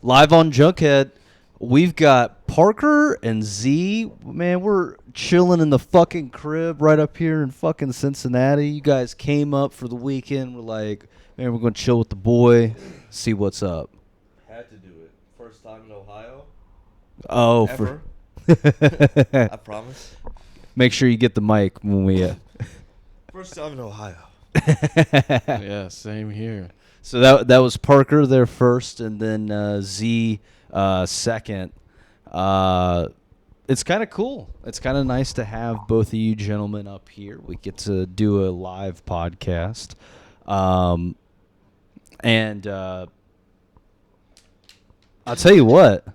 Live on Junkhead, we've got Parker and Z. Man, we're chilling in the fucking crib right up here in fucking Cincinnati. You guys came up for the weekend. We're like, man, we're going to chill with the boy, see what's up. Had to do it. First time in Ohio. Oh, ever. I promise. Make sure you get the mic when we... First time in Ohio. Yeah, same here. So that was Parker there first, and then Z second. It's kind of cool. It's kind of nice to have both of you gentlemen up here. We get to do a live podcast. And I'll tell you what.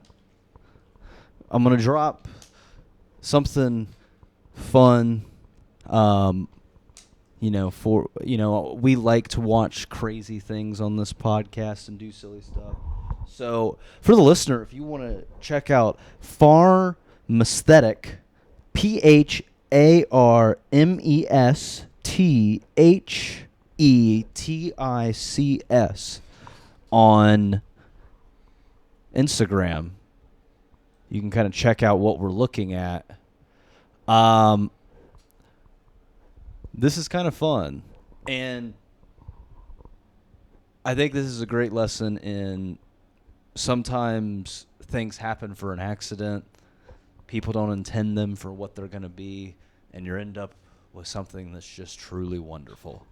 I'm going to drop something fun. We like to watch crazy things on this podcast and do silly stuff. So, for the listener, if you want to check out Pharmesthetic, Pharmesthetics on Instagram, you can kind of check out what we're looking at. This is kind of fun, and I think this is a great lesson in sometimes things happen for an accident. People don't intend them for what they're going to be, and you end up with something that's just truly wonderful.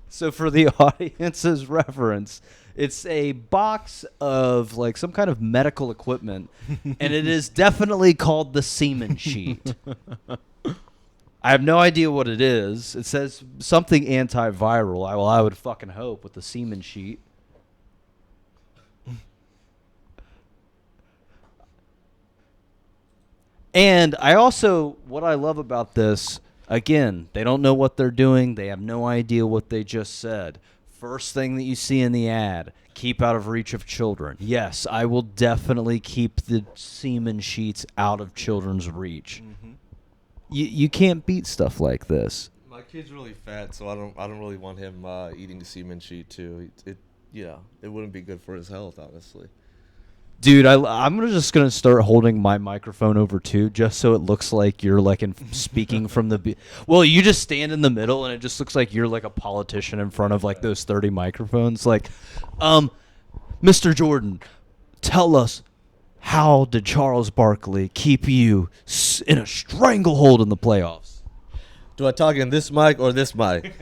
So for the audience's reference, it's a box of like some kind of medical equipment, and it is definitely called the Cemensheet. I have no idea what it is. It says something antiviral. I would fucking hope with the Cemensheet. And what I love about this, again, they don't know what they're doing. They have no idea what they just said. First thing that you see in the ad, keep out of reach of children. Yes, I will definitely keep the Cemensheets out of children's reach. Mm-hmm. You can't beat stuff like this. My kid's really fat, so I don't really want him eating the Cemensheet too. It wouldn't be good for his health, honestly. Dude, I'm just gonna start holding my microphone over too, just so it looks like you're like speaking from the. Well, you just stand in the middle, and it just looks like you're like a politician in front of like those 30 microphones. Like, Mr. Jordan, tell us, how did Charles Barkley keep you in a stranglehold in the playoffs? Do I talk in this mic or this mic?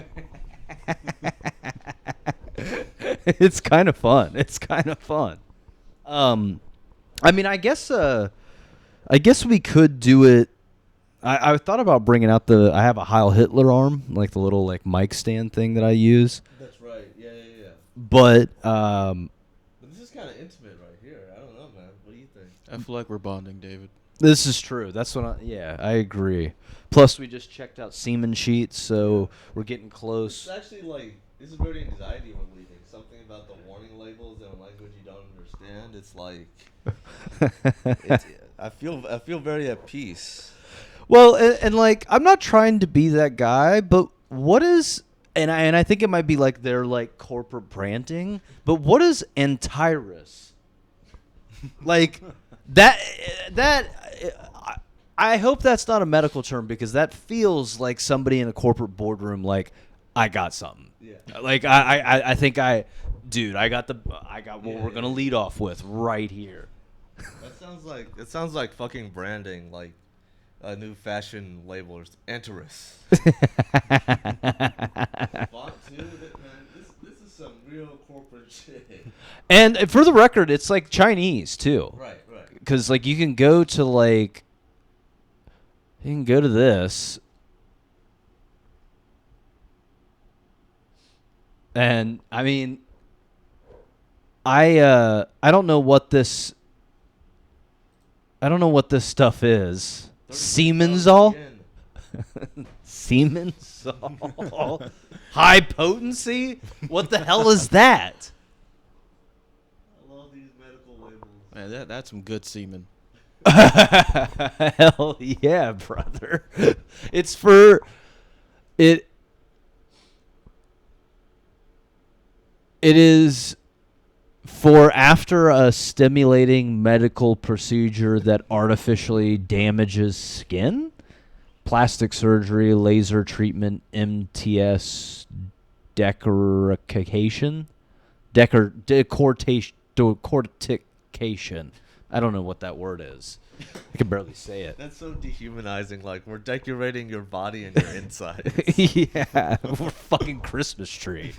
It's kind of fun. I mean, I guess we could do it. I thought about bringing out I have a Heil Hitler arm, like the little like mic stand thing that I use. That's right. Yeah. But this is kind of intimate right here. I don't know, man. What do you think? I feel like we're bonding, David. This is true. That's what I agree. Plus, we just checked out Cemensheets, so we're getting close. It's actually like, this is very anxiety when leaving. Something about the warning labels in a language you don't understand. It's like, I feel very at peace. Well, and like, I'm not trying to be that guy, but what is, and I think it might be like their like corporate branding, but what is Antirus? Like that I hope that's not a medical term, because that feels like somebody in a corporate boardroom like, I got something. Yeah. Like I think I got what we're gonna lead off with right here. That sounds like fucking branding, like a new fashion label, Antirus. This is some real corporate shit. And for the record, it's like Chinese too. Right. Because like you can go to this. And I mean, I don't know what this stuff is. Siemensol? Siemensol? High potency? What the hell is that? I love these medical labels. Man, that's some good semen. Hell yeah, brother. It's for it. It is for after a stimulating medical procedure that artificially damages skin, plastic surgery, laser treatment, MTS, decortication, decortication. I don't know what that word is. I can barely say it. That's so dehumanizing. Like, we're decorating your body and your insides. Yeah, we're fucking Christmas tree.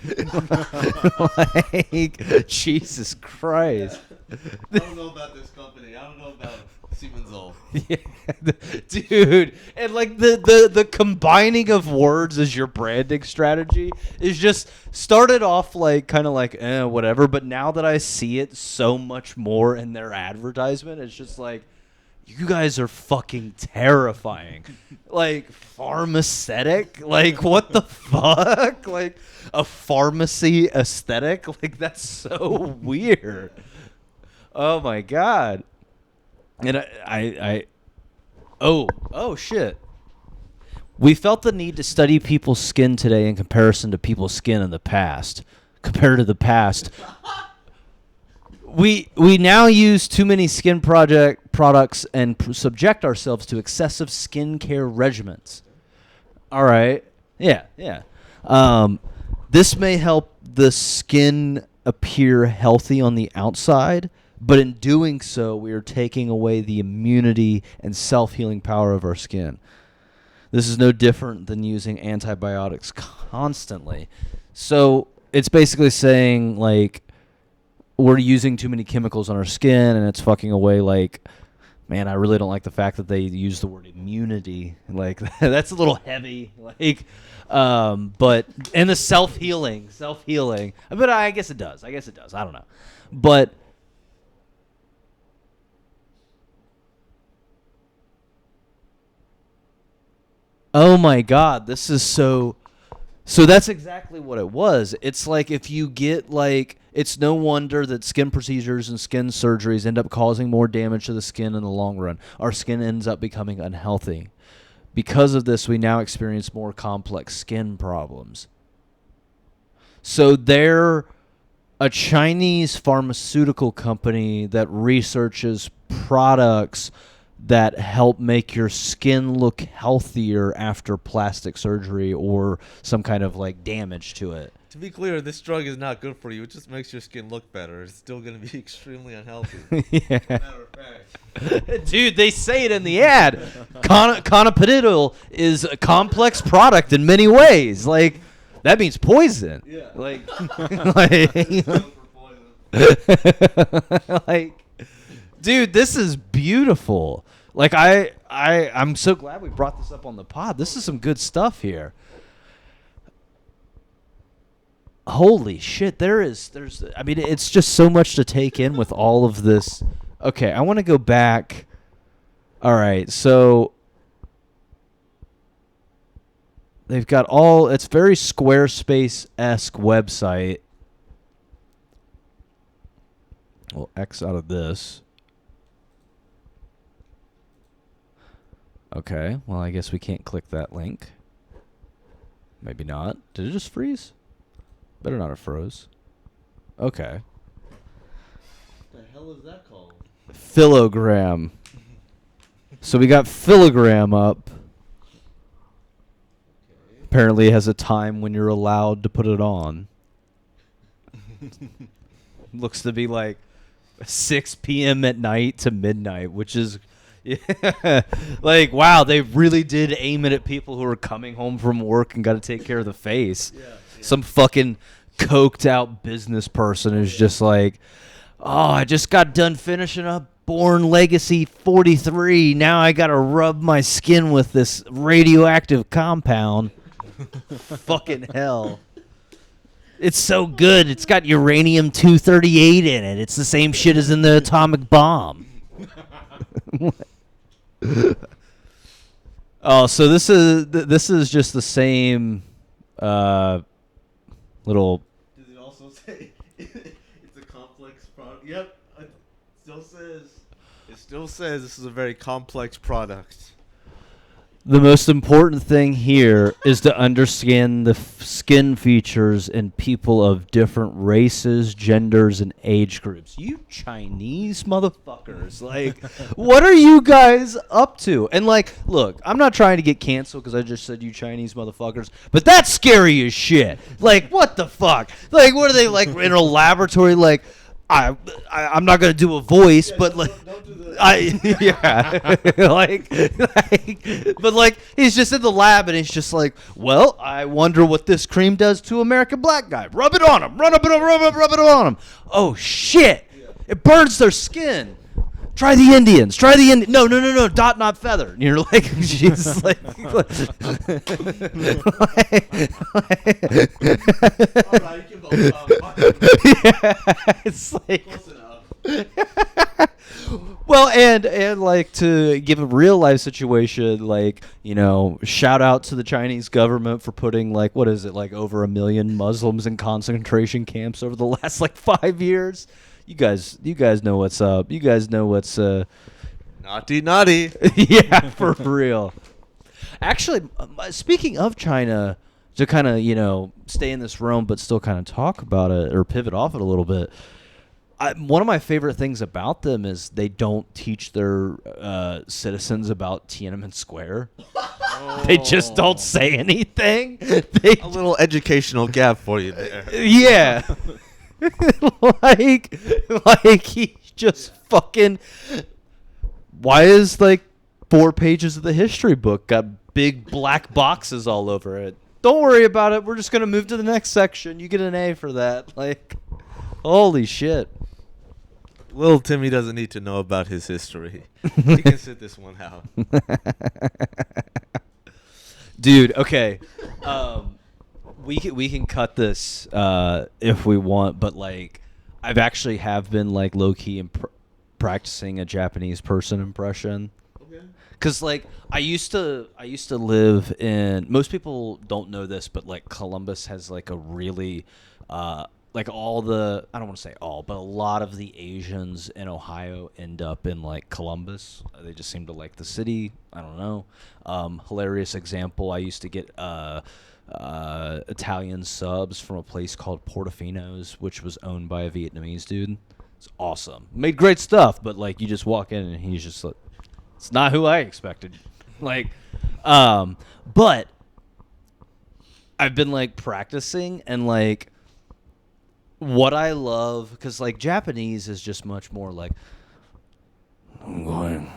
Like, Jesus Christ. I don't know about this company. I don't know about Siemens. Yeah, dude, and like the combining of words as your branding strategy is just started off like kind of like whatever, but now that I see it so much more in their advertisement, it's just like, you guys are fucking terrifying. Like, pharmacetic? Like, what the fuck? Like, a pharmacy aesthetic? Like, that's so weird. Oh my god. And oh shit. We felt the need to study people's skin today in comparison to people's skin in the past. Compared to the past. We now use too many skin products and subject ourselves to excessive skincare regimens. All right. Yeah. This may help the skin appear healthy on the outside, but in doing so, we are taking away the immunity and self-healing power of our skin. This is no different than using antibiotics constantly. So it's basically saying, like, we're using too many chemicals on our skin, and it's fucking away, like, man, I really don't like the fact that they use the word immunity. Like, that's a little heavy. Like, but, and the self-healing. But I guess it does. I don't know. But, oh my God, this is so that's exactly what it was. It's like, if you get, like, it's no wonder that skin procedures and skin surgeries end up causing more damage to the skin in the long run. Our skin ends up becoming unhealthy. Because of this, we now experience more complex skin problems. So they're a Chinese pharmaceutical company that researches products that help make your skin look healthier after plastic surgery or some kind of, like, damage to it. To be clear, this drug is not good for you. It just makes your skin look better. It's still going to be extremely unhealthy. Yeah. Matter of fact. Dude, they say it in the ad. Conopidil is a complex product in many ways. Like, that means poison. Yeah. Like, Poison. like, dude, this is beautiful. Like, I'm so glad we brought this up on the pod. This is some good stuff here. Holy shit, there's I mean, it's just so much to take in with all of this. Okay, I want to go back. All right, so they've got it's very Squarespace-esque website. We'll X out of this. Okay, well, I guess we can't click that link. Maybe not. Did it just freeze? Better not have froze. Okay. What the hell is that called? Philogram. So we got Philogram up. Okay. Apparently it has a time when you're allowed to put it on. Looks to be like 6 p.m. at night to midnight, which is... Yeah. Like, wow, they really did aim it at people who are coming home from work and got to take care of the face. Yeah. Some fucking coked out business person is just like, oh, I just got done finishing up Born Legacy 43. Now I got to rub my skin with this radioactive compound. Fucking hell. It's so good. It's got uranium-238 in it. It's the same shit as in the atomic bomb. Oh, so this is just the same little. Does it also say it's a complex product? Yep, it still says It still says this is a very complex product. The most important thing here is to understand the skin features in people of different races, genders, and age groups. You Chinese motherfuckers. Like, what are you guys up to? And, like, look, I'm not trying to get canceled because I just said you Chinese motherfuckers, but that's scary as shit. Like, what the fuck? Like, what are they, like, in a laboratory, like... I'm not gonna do a voice, but like, don't do the but like he's just in the lab and he's just like, well, I wonder what this cream does to American black guy. Rub it on him, rub it on him. Oh shit, it burns their skin. Try the Indians. Try the Indians. No. Dot, not feather. And you're like, she's like, All right, you can yeah, it's like, close enough. well, and like to give a real life situation, like, you know, shout out to the Chinese government for putting like, what is it, like over 1 million Muslims in concentration camps over the last like 5 years. You guys know what's up. You guys know what's Naughty. yeah, for real. Actually, speaking of China, to kind of, you know, stay in this realm but still kind of talk about it or pivot off it a little bit. One of my favorite things about them is they don't teach their citizens about Tiananmen Square. They just don't say anything. A little educational gap for you there. Yeah. like he just fucking... Why is like 4 pages of the history book got big black boxes all over it? Don't worry about it. We're just going to move to the next section. You get an A for that. Like, holy shit. Little Timmy doesn't need to know about his history. He can sit this one out. Dude, okay. We can cut this if we want, but like I've actually have been like low key practicing a Japanese person impression. Okay. Cause like I used to live in. Most people don't know this, but like Columbus has like a really like all the, I don't want to say all, but a lot of the Asians in Ohio end up in like Columbus. They just seem to like the city. I don't know. Hilarious example. I used to get Italian subs from a place called Portofino's, which was owned by a Vietnamese dude. It's awesome. Made great stuff, but like you just walk in and he's just like, it's not who I expected. Like, but I've been like practicing and like what I love, because like Japanese is just much more like, I'm going,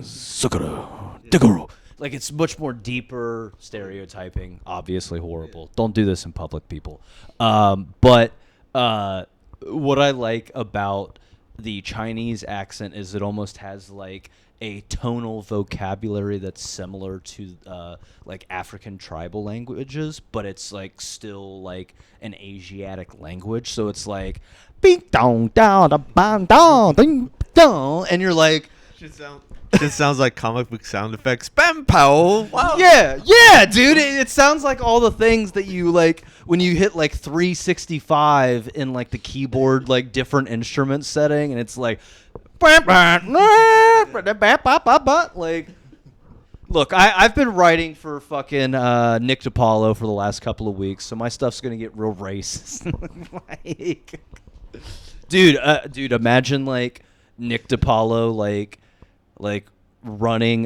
Sakura, Deguru. Like it's much more deeper stereotyping, obviously horrible. Don't do this in public, people. But what I like about the Chinese accent is it almost has like a tonal vocabulary that's similar to like African tribal languages, but it's like still like an Asiatic language. So it's like bing dong down da bang dong ding dong, and you're like, Just sounds like comic book sound effects. Bam pow. Wow. yeah, dude. It sounds like all the things that you like when you hit like 365 in like the keyboard, like different instrument setting, and it's like, like, look, I've been writing for fucking Nick DiPaolo for the last couple of weeks, so my stuff's gonna get real racist. Like, dude, imagine like Nick DiPaolo like running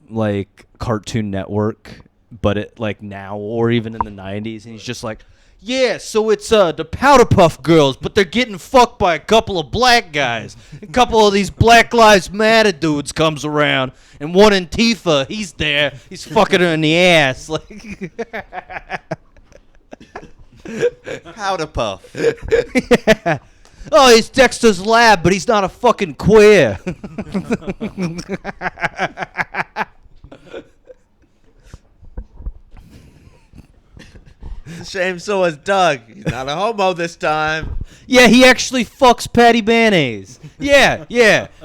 like Cartoon Network, but it like now or even in the 90s, and he's just like, yeah, so it's the Powder Puff Girls, but they're getting fucked by a couple of black guys. A couple of these Black Lives Matter dudes comes around, and one Antifa, he's there, he's fucking her in the ass, like. Powder Puff. Yeah. Oh, he's Dexter's Lab, but he's not a fucking queer. It's a shame so is Doug. He's not a homo this time. Yeah, he actually fucks Patty Mayonnaise. Yeah.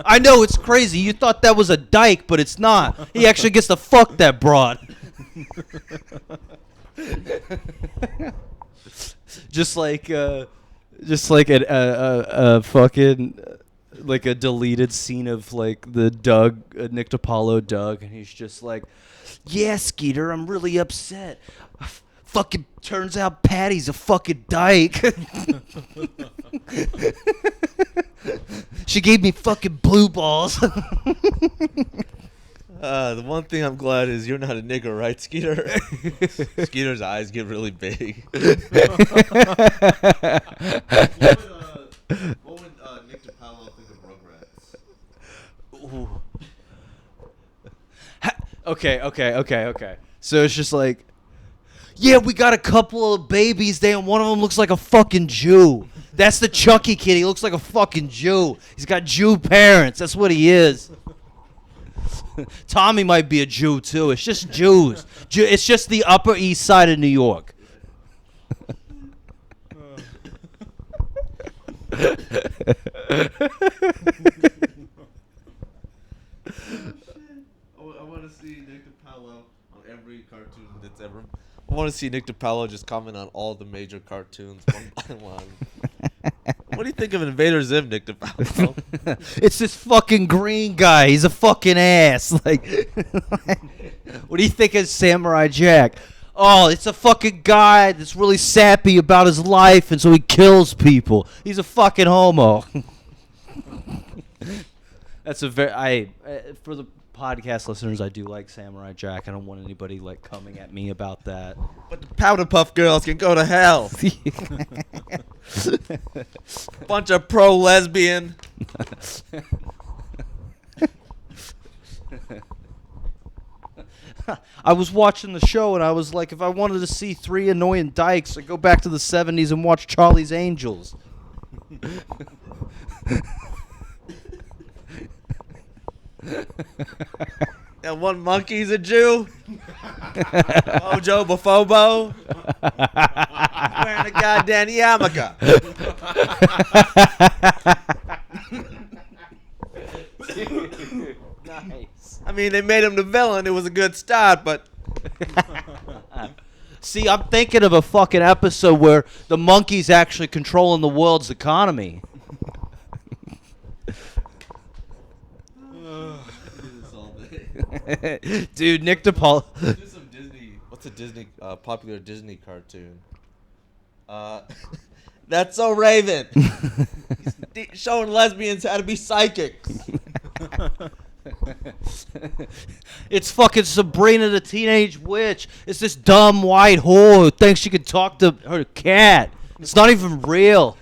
I know, it's crazy. You thought that was a dyke, but it's not. He actually gets to fuck that broad. Just like a fucking like a deleted scene of like the Nick DiPaolo Doug, and he's just like, "Yeah, Skeeter, I'm really upset. Fucking turns out Patty's a fucking dyke. She gave me fucking blue balls." The one thing I'm glad is you're not a nigger, right, Skeeter? Skeeter's eyes get really big. What would Nick DiPaolo think of Rugrats? Ooh. Okay. So it's just like, yeah, we got a couple of babies there, and one of them looks like a fucking Jew. That's the Chucky kid. He looks like a fucking Jew. He's got Jew parents. That's what he is. Tommy might be a Jew, too. It's just Jews. It's just the Upper East Side of New York. I want to see Nick DiPaolo on every cartoon that's ever. I want to see Nick DiPaolo just comment on all the major cartoons one by one. What do you think of Invader Zim, Nick DiPaolo? It's this fucking green guy. He's a fucking ass. Like, what do you think of Samurai Jack? Oh, it's a fucking guy that's really sappy about his life, and so he kills people. He's a fucking homo. That's a very for the podcast listeners, I do like Samurai Jack. I don't want anybody like coming at me about that. But the Powder Puff Girls can go to hell. Bunch of pro-lesbian. I was watching the show and I was like, if I wanted to see three annoying dykes, I'd go back to the 70s and watch Charlie's Angels. And one monkey's a Jew. Mojo Bafobo. Wearing a goddamn yarmulke. Nice. I mean, they made him the villain. It was a good start, but See, I'm thinking of a fucking episode where the monkey's actually controlling the world's economy. Dude, Nick DiPaolo. do some Disney. What's a Disney popular Disney cartoon? That's So Raven. He's showing lesbians how to be psychics. It's fucking Sabrina the Teenage Witch. It's this dumb white whore who thinks she can talk to her cat. It's not even real.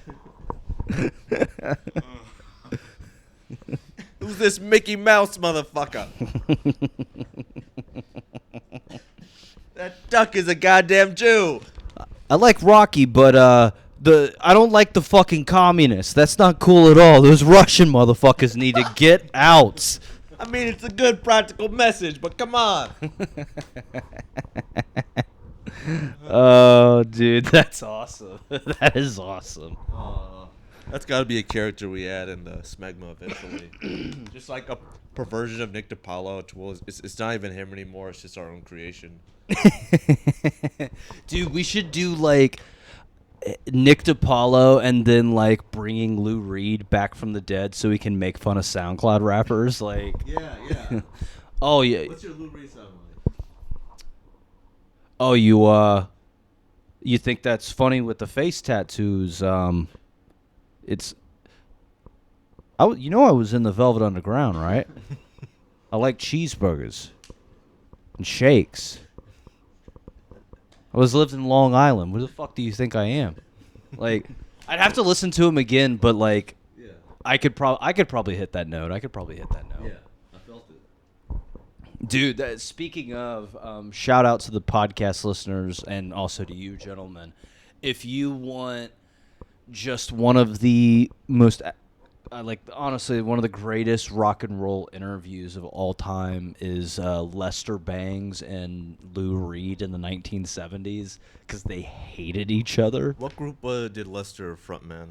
Who's this Mickey Mouse motherfucker? That duck is a goddamn Jew. I like Rocky, but I don't like the fucking communists. That's not cool at all. Those Russian motherfuckers need to get out. I mean, it's a good practical message, but come on. Oh, dude, that's awesome. That is awesome. That's got to be a character we add in the Smegma eventually. Just like a perversion of Nick DiPaolo. It's not even him anymore. It's just our own creation. Dude, we should do like Nick DiPaolo and then like bringing Lou Reed back from the dead so we can make fun of SoundCloud rappers. Like, Yeah. oh yeah. What's your Lou Reed sound like? Oh, you think that's funny with the face tattoos? It's. I was in the Velvet Underground, right? I like cheeseburgers and shakes. I lived in Long Island. Where the fuck do you think I am? Like, I'd have to listen to him again, but like, Yeah. I could probably hit that note. I felt it. Dude, speaking of, shout out to the podcast listeners and also to you, gentlemen. If you want just one of the most, honestly, one of the greatest rock and roll interviews of all time is Lester Bangs and Lou Reed in the 1970s because they hated each other. What group did Lester frontman?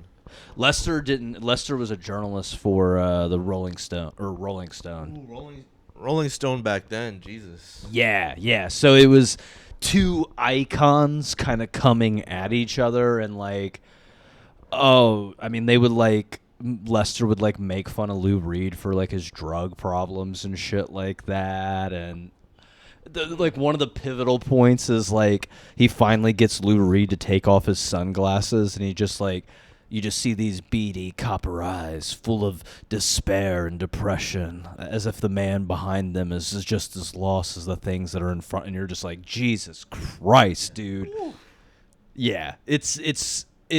Lester was a journalist for the Rolling Stone. Ooh, Rolling Stone back then, Jesus. Yeah. So it was two icons kind of coming at each other and like, oh, I mean, they would like Lester would like make fun of Lou Reed for like his drug problems and shit like that, and like one of the pivotal points is like he finally gets Lou Reed to take off his sunglasses, and he just like you just see these beady copper eyes full of despair and depression, as if the man behind them is just as lost as the things that are in front, and you're just like, Jesus Christ, dude. Yeah, it's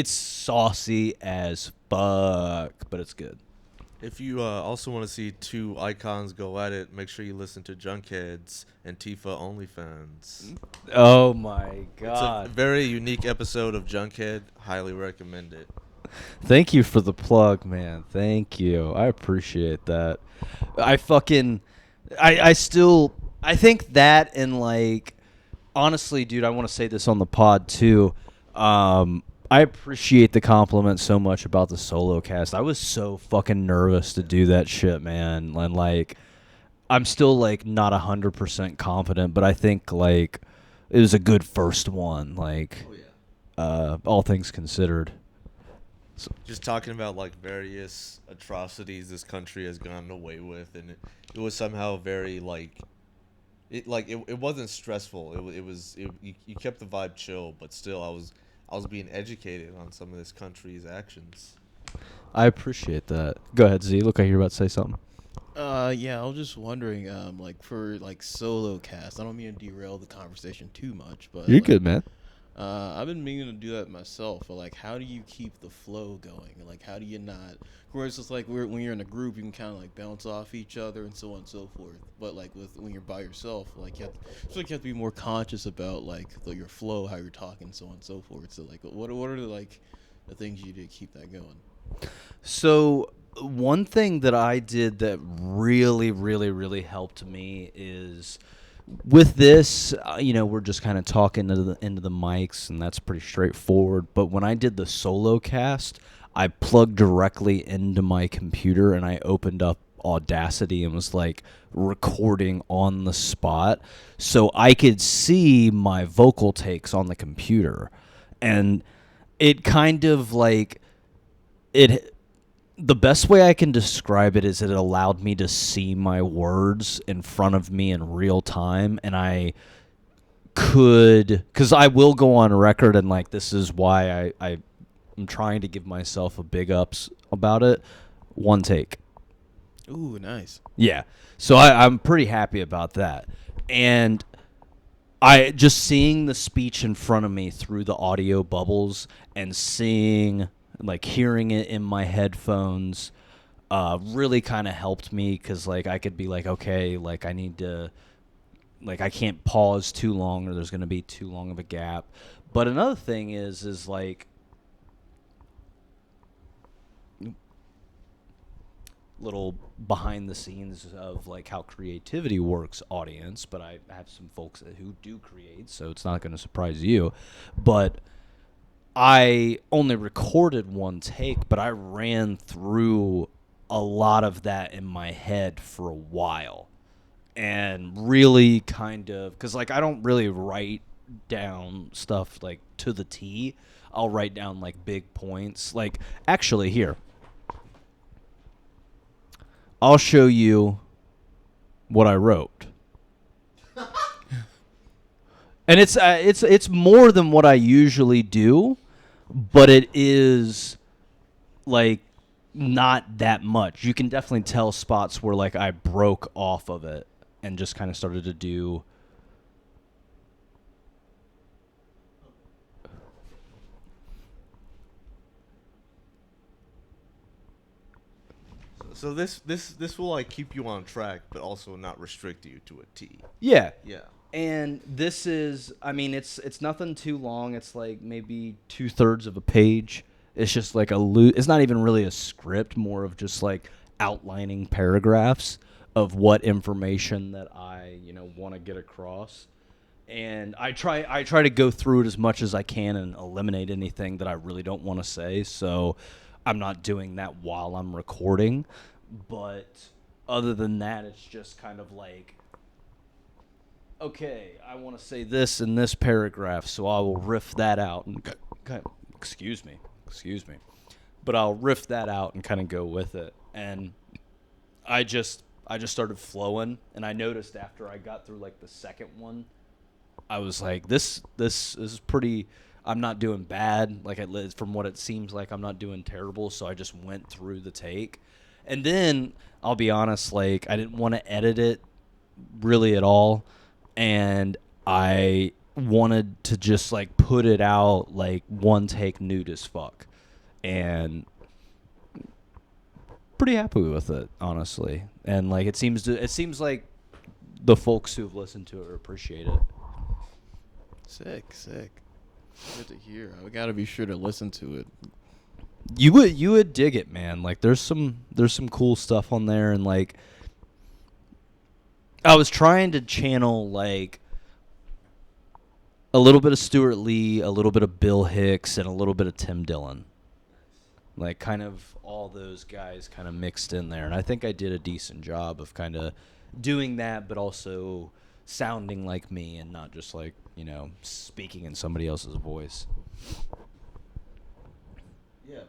saucy as fuck, but it's good. If you also want to see two icons go at it, make sure you listen to Junkhead's Antifa OnlyFans. Oh my It's a god. very unique episode of Junkhead. Highly recommend it. Thank you for the plug, man. Thank you. I appreciate that. I still I think that, and like honestly, dude, I want to say this on the pod too. I appreciate the compliment so much about the solo cast. I was so fucking nervous to do that shit, man. And like I'm still like not 100% confident, but I think like it was a good first one, like all things considered. Just talking about like various atrocities this country has gotten away with, and it was somehow very like it wasn't stressful. You kept the vibe chill, but still I was being educated on some of this country's actions. I appreciate that. Go ahead, Z. Look like you're about to say something. Yeah, I was just wondering, like for like solo cast. I don't mean to derail the conversation too much, but You're like, good, man. I've been meaning to do that myself, but like, how do you keep the flow going? Like, how do you not? Whereas it's like when you're in a group, you can kind of like bounce off each other and so on and so forth. But like when you're by yourself, like you have to be more conscious about like your flow, how you're talking, so on and so forth. So like, what are the things you do to keep that going? So one thing that I did that really, really, really helped me is with this, we're just kind of talking into the mics, and that's pretty straightforward. But when I did the solo cast, I plugged directly into my computer and I opened up Audacity and was like recording on the spot, so I could see my vocal takes on the computer, and it kind of like it. The best way I can describe it is it allowed me to see my words in front of me in real time, and I could, because I will go on record, and like this is why I'm trying to give myself a big ups about it. One take. Ooh, nice. Yeah. So I'm pretty happy about that. And I just seeing the speech in front of me through the audio bubbles and hearing it in my headphones really kind of helped me, because like I could be like, okay, like I need to, like I can't pause too long or there's going to be too long of a gap. But another thing is like little behind the scenes of like how creativity works, audience, but I have some folks who do create, so it's not going to surprise you. But I only recorded one take, but I ran through a lot of that in my head for a while, and really kind of, because like I don't really write down stuff like to the T. I'll write down like big points. Like actually here, I'll show you what I wrote. And it's more than what I usually do, but it is like not that much. You can definitely tell spots where like I broke off of it and just kind of started to do. So this will like keep you on track, but also not restrict you to a T. Yeah. Yeah. And this is, I mean, it's nothing too long. It's like maybe 2/3 of a page. It's just like it's not even really a script, more of just like outlining paragraphs of what information that I, want to get across. And I try to go through it as much as I can and eliminate anything that I really don't want to say. So I'm not doing that while I'm recording. But other than that, it's just kind of like, okay, I want to say this in this paragraph, so I will riff that out. And excuse me. but I'll riff that out and kind of go with it. And I just started flowing, and I noticed after I got through like the second one, I was like, this is pretty. I'm not doing bad. Like from what it seems like, I'm not doing terrible. So I just went through the take, and then I'll be honest, like I didn't want to edit it really at all, and I wanted to just like put it out like one take, nude as fuck, and pretty happy with it, honestly. And like it seems like the folks who've listened to it appreciate it. Sick. Good to hear. I gotta be sure to listen to it. You would dig it, man. Like there's some cool stuff on there, and like I was trying to channel like a little bit of Stuart Lee, a little bit of Bill Hicks, and a little bit of Tim Dillon. Like kind of all those guys kind of mixed in there, and I think I did a decent job of kind of doing that, but also sounding like me and not just like, you know, speaking in somebody else's voice. Yeah.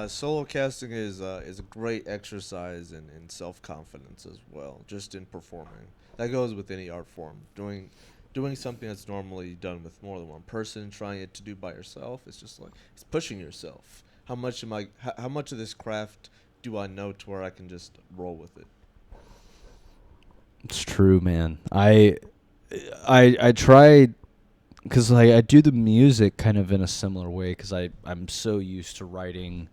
Solo casting is a great exercise in self-confidence as well, just in performing. That goes with any art form. Doing something that's normally done with more than one person, trying it to do by yourself, it's just like it's pushing yourself. How much of this craft do I know to where I can just roll with it? It's true, man. I tried, because like I do the music kind of in a similar way, because I'm so used to writing.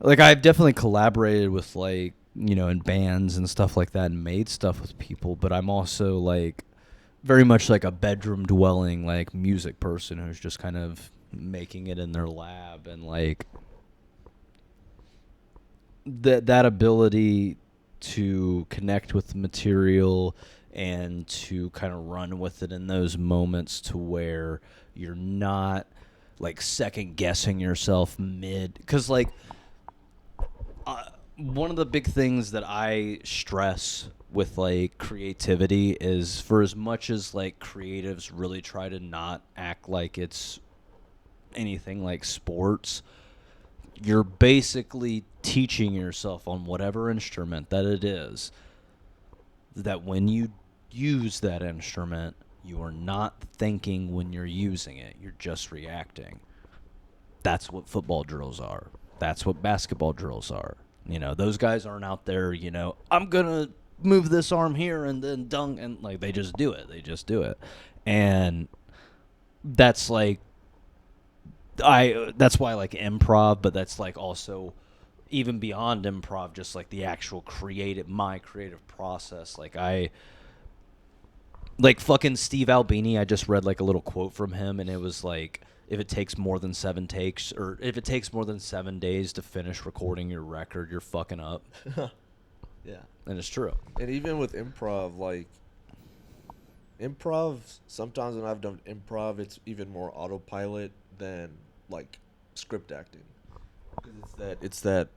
Like I've definitely collaborated with like, you know, in bands and stuff like that and made stuff with people, but I'm also like very much like a bedroom dwelling like music person who's just kind of making it in their lab, and like that ability to connect with the material and to kind of run with it in those moments to where you're not like second guessing yourself mid, because like one of the big things that I stress with like creativity is, for as much as like creatives really try to not act like it's anything like sports, you're basically teaching yourself on whatever instrument that it is that when you use that instrument, you are not thinking when you're using it, you're just reacting. That's what football drills are. That's what basketball drills are. You know, those guys aren't out there, you know, I'm going to move this arm here and then dunk, and like they just do it. They just do it. And that's like that's why I like improv, but that's like also even beyond improv, just like the actual my creative process. Like like fucking Steve Albini, I just read like a little quote from him, and it was like, if it takes more than 7 takes, or if it takes more than 7 days to finish recording your record, you're fucking up. Yeah. And it's true. And even with improv, like improv, sometimes when I've done improv, it's even more autopilot than like script acting. It's that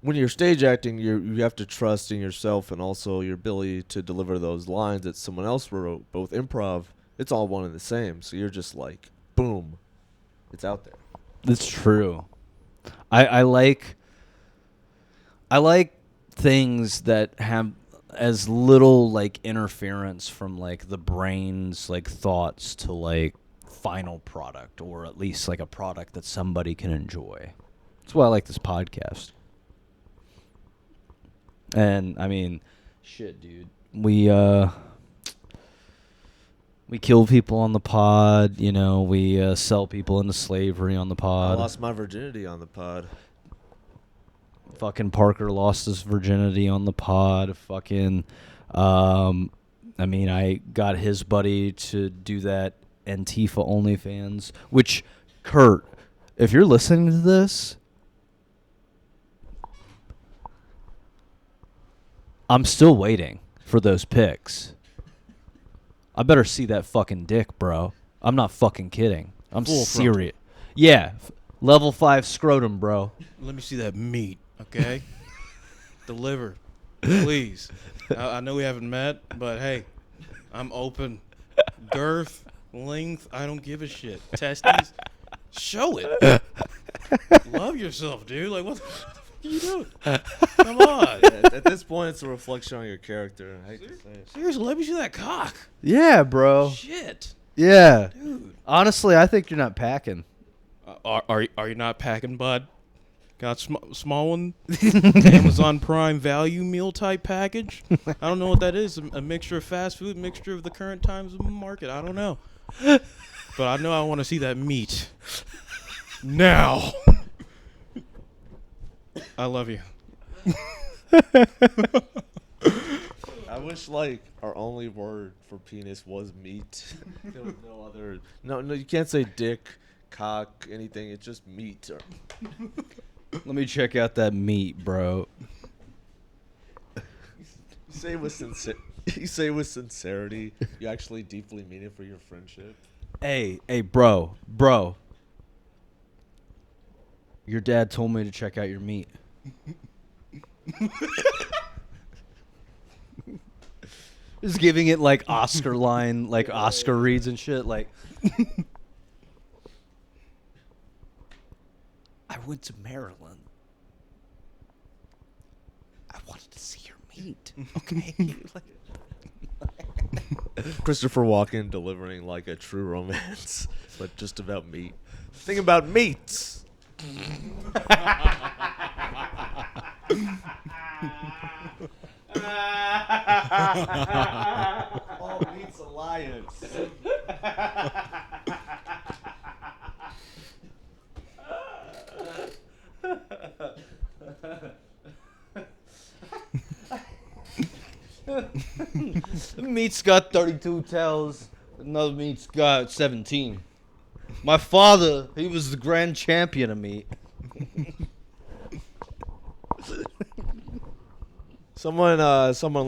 when you're stage acting, you have to trust in yourself and also your ability to deliver those lines that someone else wrote. But with improv, it's all one and the same. So you're just like, boom, it's out there. It's true. I like things that have as little like interference from like the brain's like thoughts to like final product, or at least like a product that somebody can enjoy. That's why I like this podcast. And I mean, shit, dude, we kill people on the pod, you know, we sell people into slavery on the pod. I lost my virginity on the pod. Fucking Parker lost his virginity on the pod. Fucking, I mean, I got his buddy to do that Antifa OnlyFans, which, Kurt, if you're listening to this, I'm still waiting for those pics. I better see that fucking dick, bro. I'm not fucking kidding. I'm serious. Yeah, level 5 scrotum, bro. Let me see that meat, okay? Deliver, please. I know we haven't met, but hey, I'm open. Girth, length, I don't give a shit. Testes, show it. Love yourself, dude. Like, what the fuck are you doing? Come on. At this point, it's a reflection on your character. I hate to say it. Seriously, let me see that cock. Yeah, bro. Shit. Yeah. Dude. Honestly, I think you're not packing. Are you not packing, bud? Got small one? Amazon Prime value meal type package? I don't know what that is. A mixture of fast food, mixture of the current times of the market. I don't know. But I know I want to see that meat. Now. I love you. I wish like our only word for penis was meat. There was no other. No, you can't say dick, cock, anything. It's just meat. Let me check out that meat, bro. You say it with You say it with sincerity. You actually deeply mean it for your friendship. Hey, bro. Your dad told me to check out your meat. Just giving it like Oscar line, like Oscar reads and shit. Like, I went to Maryland. I wanted to see your meat. Okay. Christopher Walken delivering like a true romance, but just about meat. Think about meats. All meats alliance. Meat's got 32 tails. Another meat's got 17. My father, he was the grand champion of meat. Someone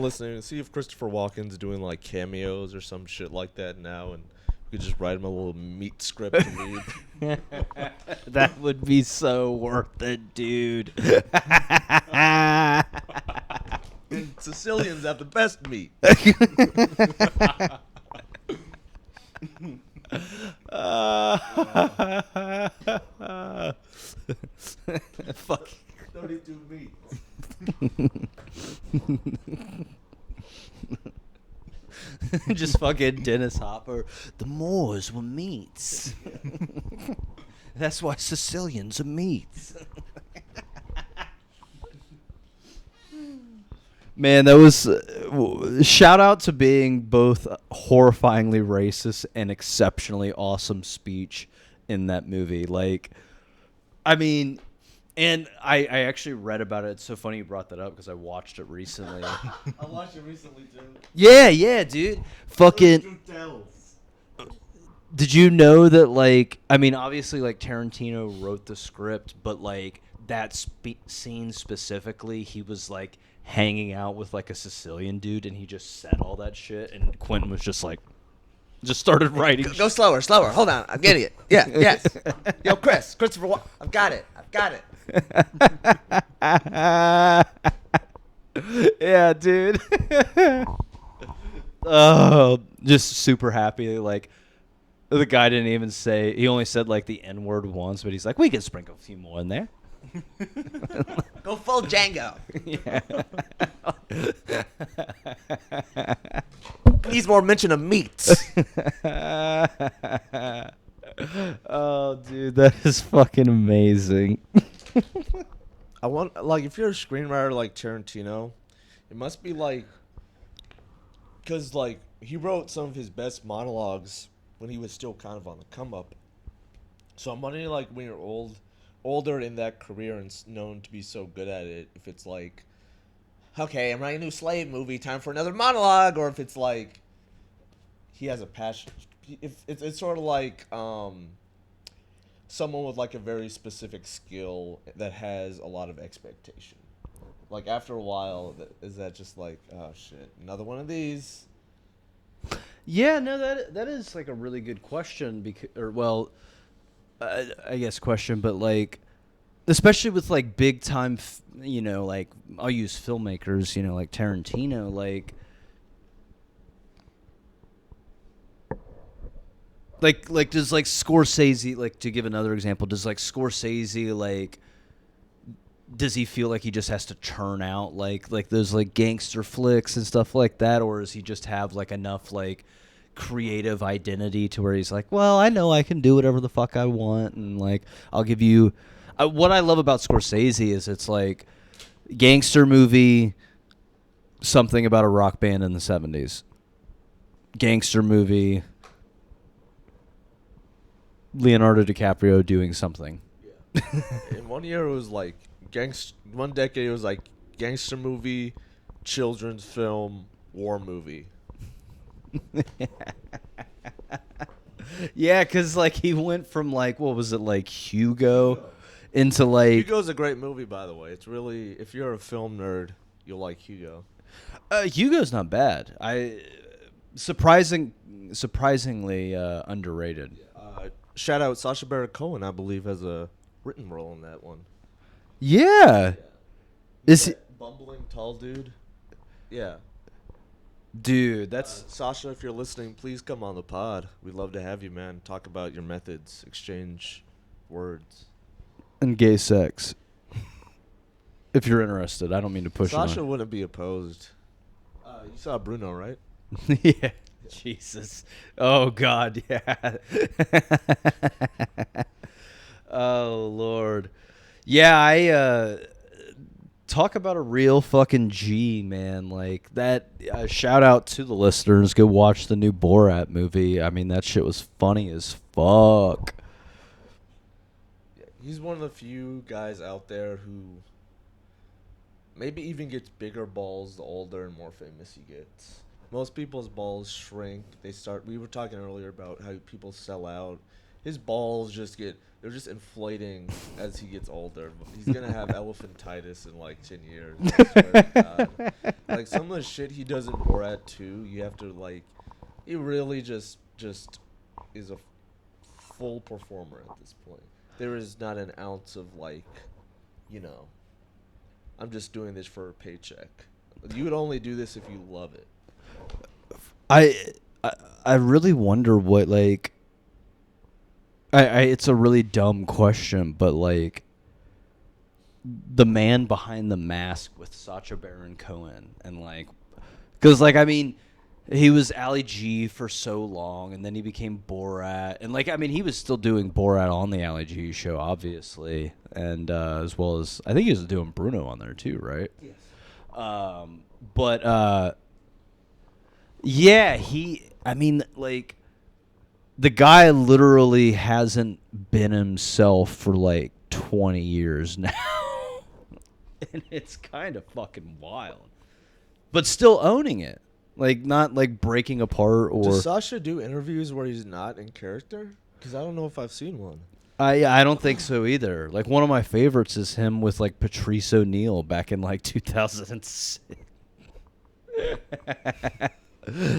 listening, see if Christopher Walken's doing like cameos or some shit like that now, and we could just write him a little meat script to read. That would be so worth it, dude. And Sicilians have the best meat. Fuck. 32 meats. Just fucking Dennis Hopper. The Moors were meats. That's why Sicilians are meats. Man, that was shout out to being both horrifyingly racist and exceptionally awesome speech in that movie. Like, I mean, and I actually read about it. It's so funny you brought that up because I watched it recently. I watched it recently too. Yeah, dude. Fucking. Did you know that, like, I mean, obviously, like, Tarantino wrote the script, but, like, that scene specifically, he was, like, hanging out with, like, a Sicilian dude, and he just said all that shit, and Quentin was just, like, just started writing. Go slower. Hold on. I'm getting it. Yeah, yes. Yo, Christopher, I've got it. Yeah, dude. Oh, just super happy, like. The guy didn't even say, he only said like the N-word once, but he's like, we can sprinkle a few more in there. Go full Django. Yeah. Needs more mention of meats. Oh, dude, that is fucking amazing. I want, like, if you're a screenwriter like Tarantino, it must be like, because, like, he wrote some of his best monologues when he was still kind of on the come up. So I'm wondering, like, when you're older in that career and known to be so good at it, if it's like, okay, I'm writing a new Slave movie, time for another monologue, or if it's like he has a passion. If it's sort of like someone with like a very specific skill that has a lot of expectation. Like after a while, is that just like, oh shit, another one of these? Yeah, no, that is like a really good question I guess question, but like, especially with like big time, like I'll use filmmakers, like Tarantino, like Like does like Scorsese, like, to give another example, does like Scorsese, like, does he feel like he just has to churn out like those like gangster flicks and stuff like that, or does he just have like enough like creative identity to where he's like, well, I know I can do whatever the fuck I want, and like I'll give you what I love about Scorsese is it's like gangster movie, something about a rock band in the 70s, gangster movie, Leonardo DiCaprio doing something. In one year it was like one decade it was like gangster movie, children's film, war movie. Yeah, because like he went from like, what was it, like Hugo into like Hugo's a great movie, by the way. It's really, if you're a film nerd, you'll like Hugo. Hugo's not bad. Surprisingly underrated. Shout out Sacha Baron Cohen, I believe, has a written role in that one. Yeah. Is he, bumbling tall dude? Yeah. dude, that's Sasha, if you're listening, please come on the pod. We'd love to have you, man. Talk about your methods, exchange words. and gay sex. If you're interested, I don't mean to push Sasha it on. wouldn't be opposed. You saw Bruno, right? Yeah. Jesus. Oh God, yeah. Oh Lord. Yeah, I talk about a real fucking G, man. Like that, shout out to the listeners. Go watch the new Borat movie. I mean, that shit was funny as fuck. He's one of the few guys out there who maybe even gets bigger balls the older and more famous he gets. Most people's balls shrink. We were talking earlier about how people sell out. His balls they're just inflating as he gets older. He's going to have elephantitis in like 10 years. I swear to God. Like some of the shit he does in Borat 2, you have to like, he really just is a full performer at this point. There is not an ounce of like, I'm just doing this for a paycheck. You would only do this if you love it. I really wonder what, like, it's a really dumb question, but like the man behind the mask with Sacha Baron Cohen, and like, because like, I mean, he was Ali G for so long, and then he became Borat, and like, I mean, he was still doing Borat on the Ali G show, obviously, and as well as I think he was doing Bruno on there too, right? Yes. But yeah, I mean, like, the guy literally hasn't been himself for like 20 years now. And it's kind of fucking wild. But still owning it. Like, not like breaking apart or. Does Sasha do interviews where he's not in character? Because I don't know if I've seen one. I don't think so either. Like, one of my favorites is him with like Patrice O'Neal back in like 2006.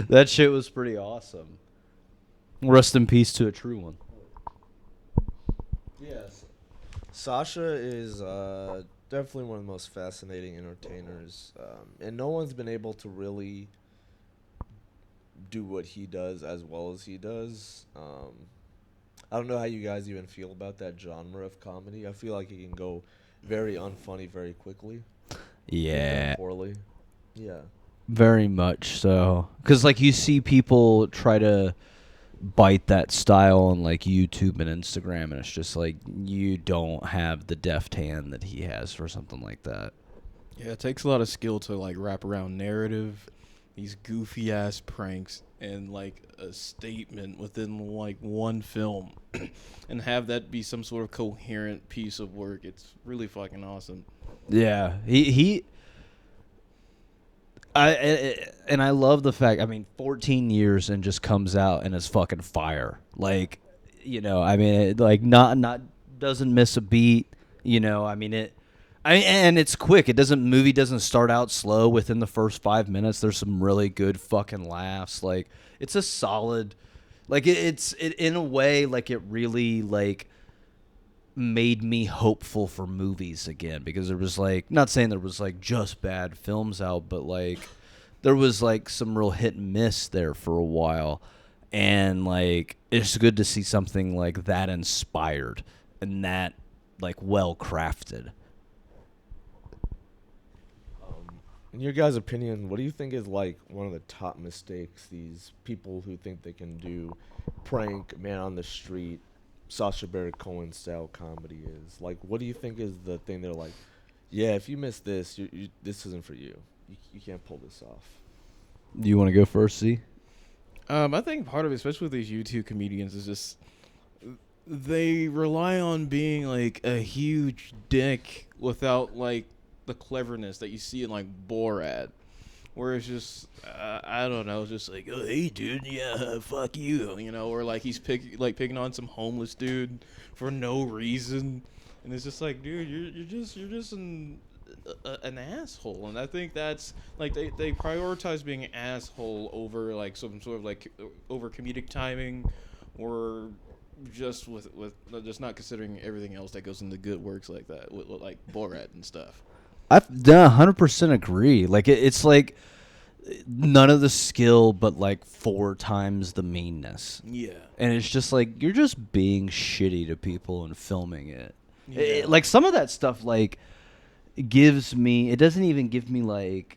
That shit was pretty awesome. Rest in peace to a true one. Yes. Sasha is definitely one of the most fascinating entertainers. And no one's been able to really do what he does as well as he does. I don't know how you guys even feel about that genre of comedy. I feel like it can go very unfunny very quickly. Yeah. Poorly. Yeah. Very much so. Because, like, you see people try to bite that style on, like, YouTube and Instagram, and it's just, like, you don't have the deft hand that he has for something like that. Yeah, it takes a lot of skill to, like, wrap around narrative, these goofy-ass pranks, and, like, a statement within, like, one film, and have that be some sort of coherent piece of work. It's really fucking awesome. Yeah. I love the fact, I mean, 14 years and just comes out and is fucking fire. Like, I mean, it, like, not doesn't miss a beat, I mean, and it's quick. Movie doesn't start out slow. Within the first 5 minutes, there's some really good fucking laughs. Like, it's a solid, like, it in a way, like, it really, like, made me hopeful for movies again, because there was, like, not saying there was, like, just bad films out, but, like, there was, like, some real hit and miss there for a while. And like it's good to see something like that inspired and that like well crafted. In your guys' opinion, what do you think is like one of the top mistakes these people who think they can do prank, man on the street, Sacha Baron Cohen style comedy is? Like, what do you think is the thing they're like, yeah, if you miss this, this isn't for you. You can't pull this off. Do you want to go first, C? I think part of it, especially with these YouTube comedians, is just they rely on being like a huge dick without like the cleverness that you see in like Borat, where it's just I don't know, it's just like, oh, hey dude, yeah, fuck you, you know, or like he's picking on some homeless dude for no reason, and it's just like, dude, you're just an asshole. And I think that's like they prioritize being an asshole over like some sort of like over comedic timing, or just with just not considering everything else that goes into good works like that with like Borat and stuff. I 100% agree. Like it's like none of the skill, but like 4 times the meanness. Yeah, And it's just like you're just being shitty to people and filming it. Yeah. Like some of that stuff like gives me. It doesn't even give me like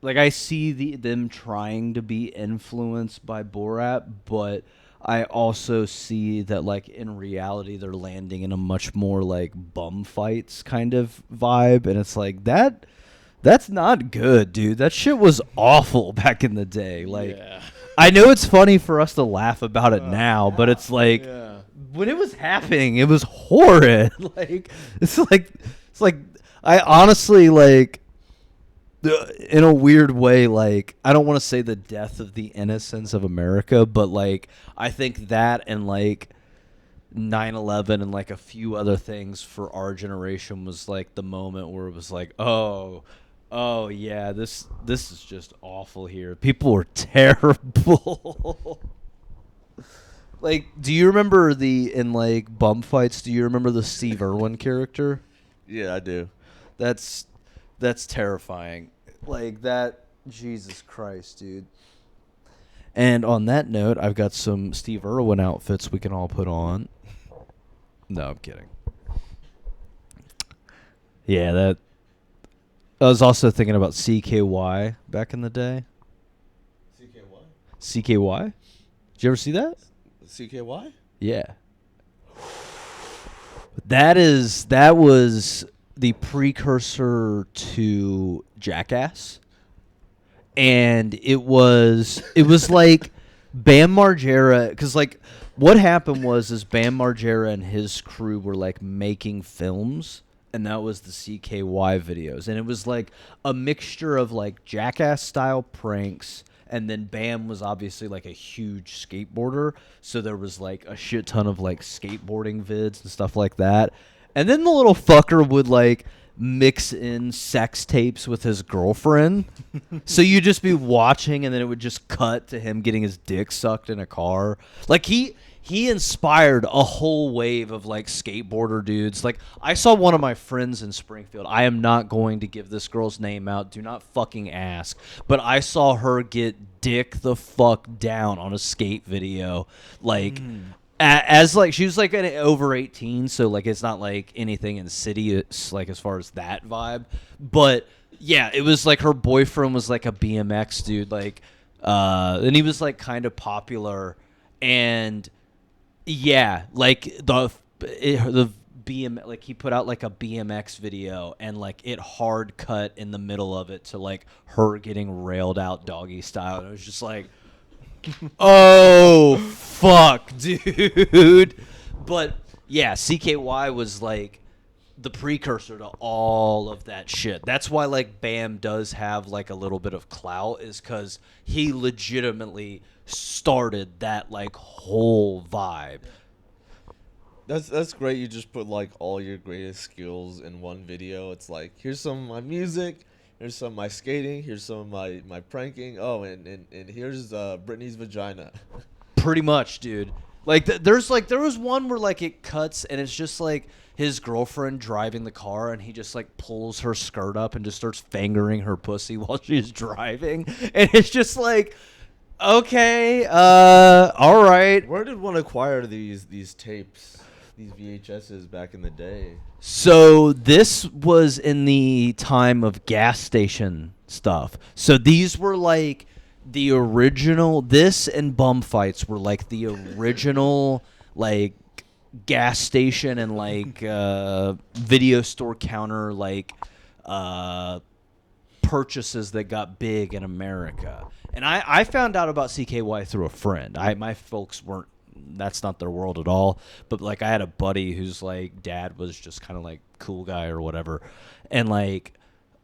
I see them trying to be influenced by Borat, but I also see that like in reality they're landing in a much more like bum fights kind of vibe, and it's like that's not good, dude. That shit was awful back in the day. Like yeah. I know it's funny for us to laugh about it now, but it's like Yeah. when it was happening, it was horrid. Like it's like I honestly like in a weird way, like I don't want to say the death of the innocence of America, but like I think that and like 9/11 and like a few other things for our generation was like the moment where it was like, oh yeah, this is just awful here. People were terrible. Like, do you remember in like bum fights? Do you remember the Steve Irwin character? Yeah, I do. That's terrifying. Like that, Jesus Christ, dude. And on that note, I've got some Steve Irwin outfits we can all put on. No, I'm kidding. Yeah, that. I was also thinking about CKY back in the day. CKY? CKY? Did you ever see that? CKY? Yeah. That was the precursor to Jackass. And it was like Bam Margera, because like what happened was Bam Margera and his crew were like making films, and that was the CKY videos, and it was like a mixture of like Jackass style pranks, and then Bam was obviously like a huge skateboarder, so there was like a shit ton of like skateboarding vids and stuff like that, and then the little fucker would like mix in sex tapes with his girlfriend. So you'd just be watching and then it would just cut to him getting his dick sucked in a car. Like he inspired a whole wave of like skateboarder dudes. Like I saw one of my friends in Springfield. I am not going to give this girl's name out. Do not fucking ask. But I saw her get dick the fuck down on a skate video. Like as like she was like over 18, so like it's not like anything insidious like as far as that vibe, but yeah, it was like her boyfriend was like a BMX dude, like and he was like kind of popular, and yeah, like the BM, like he put out like a BMX video and like it hard cut in the middle of it to like her getting railed out doggy style, and it was just like, oh fuck, dude. But yeah, CKY was like the precursor to all of that shit. That's why like Bam does have like a little bit of clout, is because he legitimately started that like whole vibe. That's great. You just put like all your greatest skills in one video. It's like, here's some of my music, here's some of my skating, here's some of my pranking. Oh, and here's Britney's vagina. Pretty much, dude. Like there was one where like it cuts and it's just like his girlfriend driving the car and he just like pulls her skirt up and just starts fingering her pussy while she's driving, and it's just like, Okay. All right. Where did one acquire these tapes, these VHSs back in the day? So this was in the time of gas station stuff. So these were like the original. This and bum fights were like the original, like gas station and like video store counter like purchases that got big in America. And I found out about CKY through a friend. My folks weren't, that's not their world at all. But like I had a buddy whose like dad was just kind of like cool guy or whatever. And like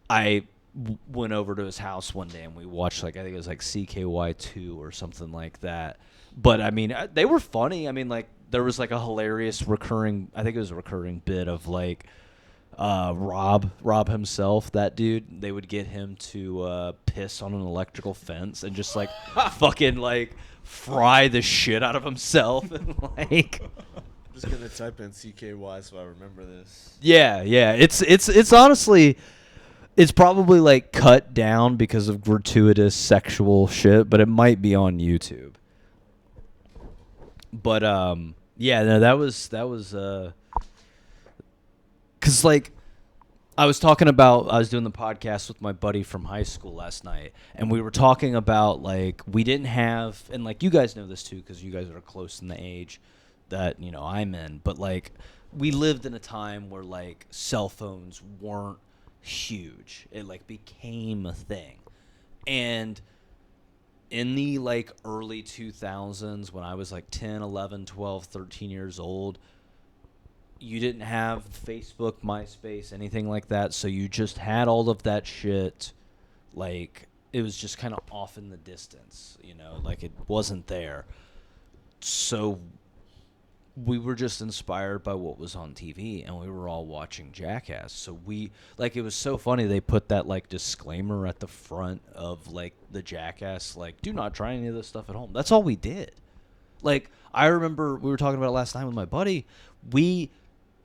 I went over to his house one day and we watched like, I think it was like CKY 2 or something like that. But I mean, they were funny. I mean, like there was like a hilarious recurring, I think it was a recurring bit of like, Rob himself, that dude, they would get him to piss on an electrical fence and just like fucking like fry the shit out of himself and like I'm just gonna type in CKY so I remember this. yeah, it's honestly, it's probably like cut down because of gratuitous sexual shit, but it might be on YouTube. But yeah, no, that was because, like, I was doing the podcast with my buddy from high school last night, and we were talking about, like, we didn't have, and, like, you guys know this, too, because you guys are close in the age that, you know, I'm in, but, like, we lived in a time where, like, cell phones weren't huge. It, like, became a thing. And in the, like, early 2000s, when I was, like, 10, 11, 12, 13 years old, you didn't have Facebook, MySpace, anything like that, so you just had all of that shit, like, it was just kind of off in the distance, you know, like, it wasn't there. So we were just inspired by what was on TV, and we were all watching Jackass, so it was so funny, they put that, like, disclaimer at the front of, like, the Jackass, like, do not try any of this stuff at home. That's all we did. Like, I remember, we were talking about it last night with my buddy,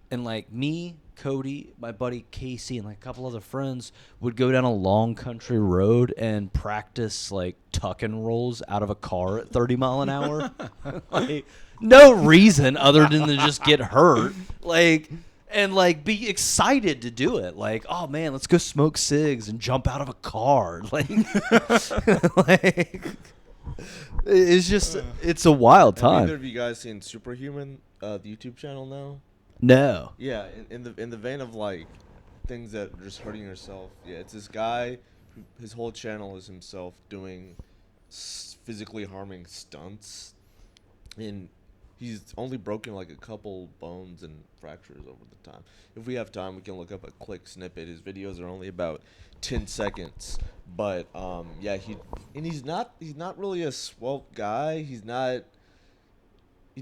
and, like, me, Cody, my buddy Casey, and, like, a couple other friends would go down a long country road and practice, like, tuck and rolls out of a car at 30 mile an hour. Like, no reason other than to just get hurt. Like, and, like, be excited to do it. Like, oh, man, let's go smoke cigs and jump out of a car. Like, like it's just, it's a wild time. Have either of you guys seen Superhuman, the YouTube channel now? No. Yeah, in the vein of like things that are just hurting yourself. Yeah, it's this guy. His whole channel is himself doing physically harming stunts, and he's only broken like a couple bones and fractures over the time. If we have time, we can look up a quick snippet. His videos are only about 10 seconds, but yeah, he's not really a svelte guy. He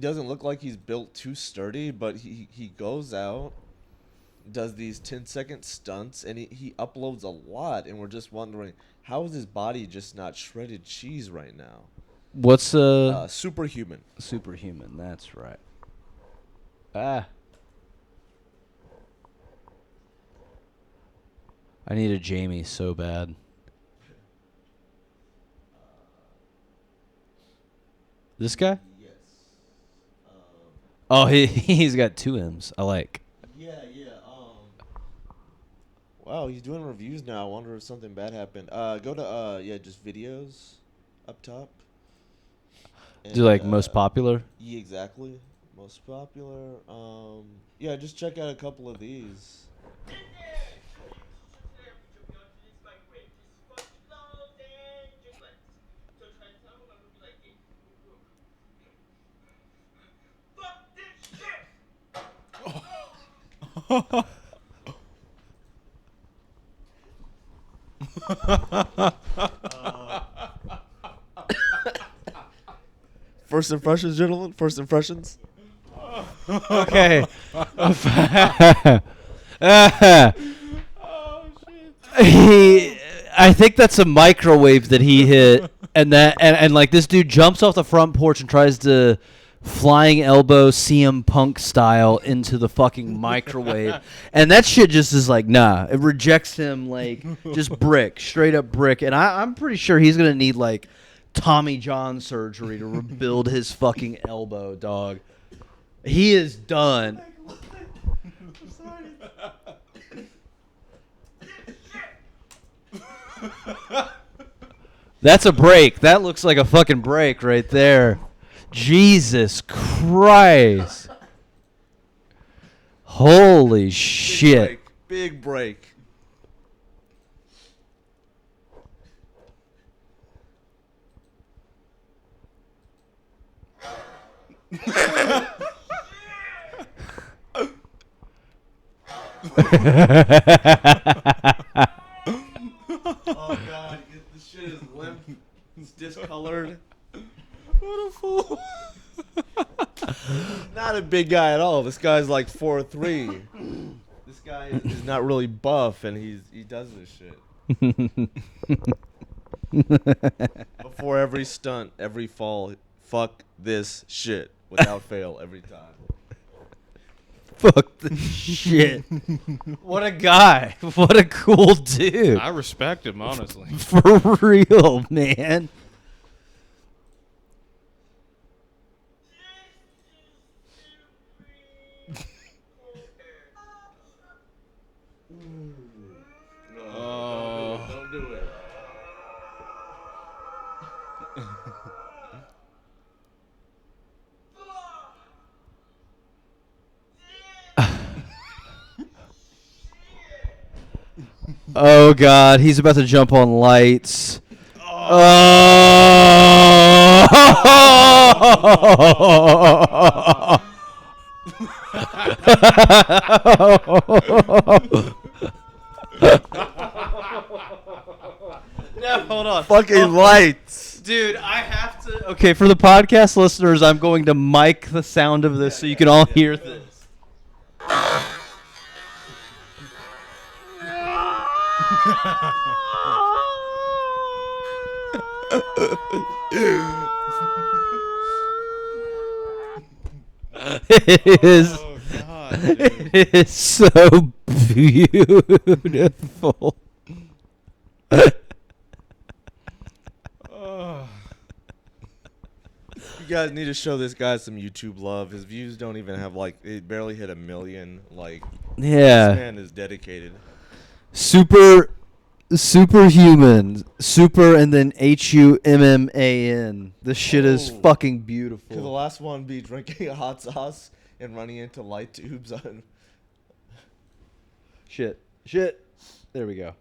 doesn't look like he's built too sturdy, but he goes out, does these 10-second stunts, and he uploads a lot, and we're just wondering, how is his body just not shredded cheese right now? What's Superhuman? Superhuman, that's right. I need a Jamie so bad. This guy? Oh, he's got 2 M's. I like. Yeah. Wow, he's doing reviews now. I wonder if something bad happened. Go to just videos up top. And, Do like most popular? Yeah, exactly. Most popular. Yeah, just check out a couple of these. First impressions, gentlemen. First impressions. Okay. I think that's a microwave that he hit, and like this dude jumps off the front porch and tries to flying elbow CM Punk style into the fucking microwave, and that shit just is like, nah, it rejects him like just brick, straight up brick, and I'm pretty sure he's gonna need like Tommy John surgery to rebuild his fucking elbow, dog. He is done. That's a break. That looks like a fucking break right there. Jesus Christ. Holy shit. Big break. Oh god, this shit is limp. It's discolored. What a fool. Not a big guy at all. This guy's like 4'3". This guy is not really buff, and he does this shit. Before every stunt, every fall, fuck this shit without fail every time. Fuck the shit. What a guy. What a cool dude. I respect him, honestly. For real, man. Don't do it. Oh god, he's about to jump on lights. Oh! No, hold on. Fucking lights. Dude, I have to. Okay, for the podcast listeners, I'm going to mic the sound of this so you can all hear this. It is. Oh, God, It is so beautiful. You guys need to show this guy some YouTube love. His views don't even have it barely hit 1 million. This Yeah. man is dedicated. Superhuman. Super and then HUMMAN. This shit is Oh. fucking Could the beautiful. last one be drinking a hot sauce and running into light tubes on? Shit. There we go.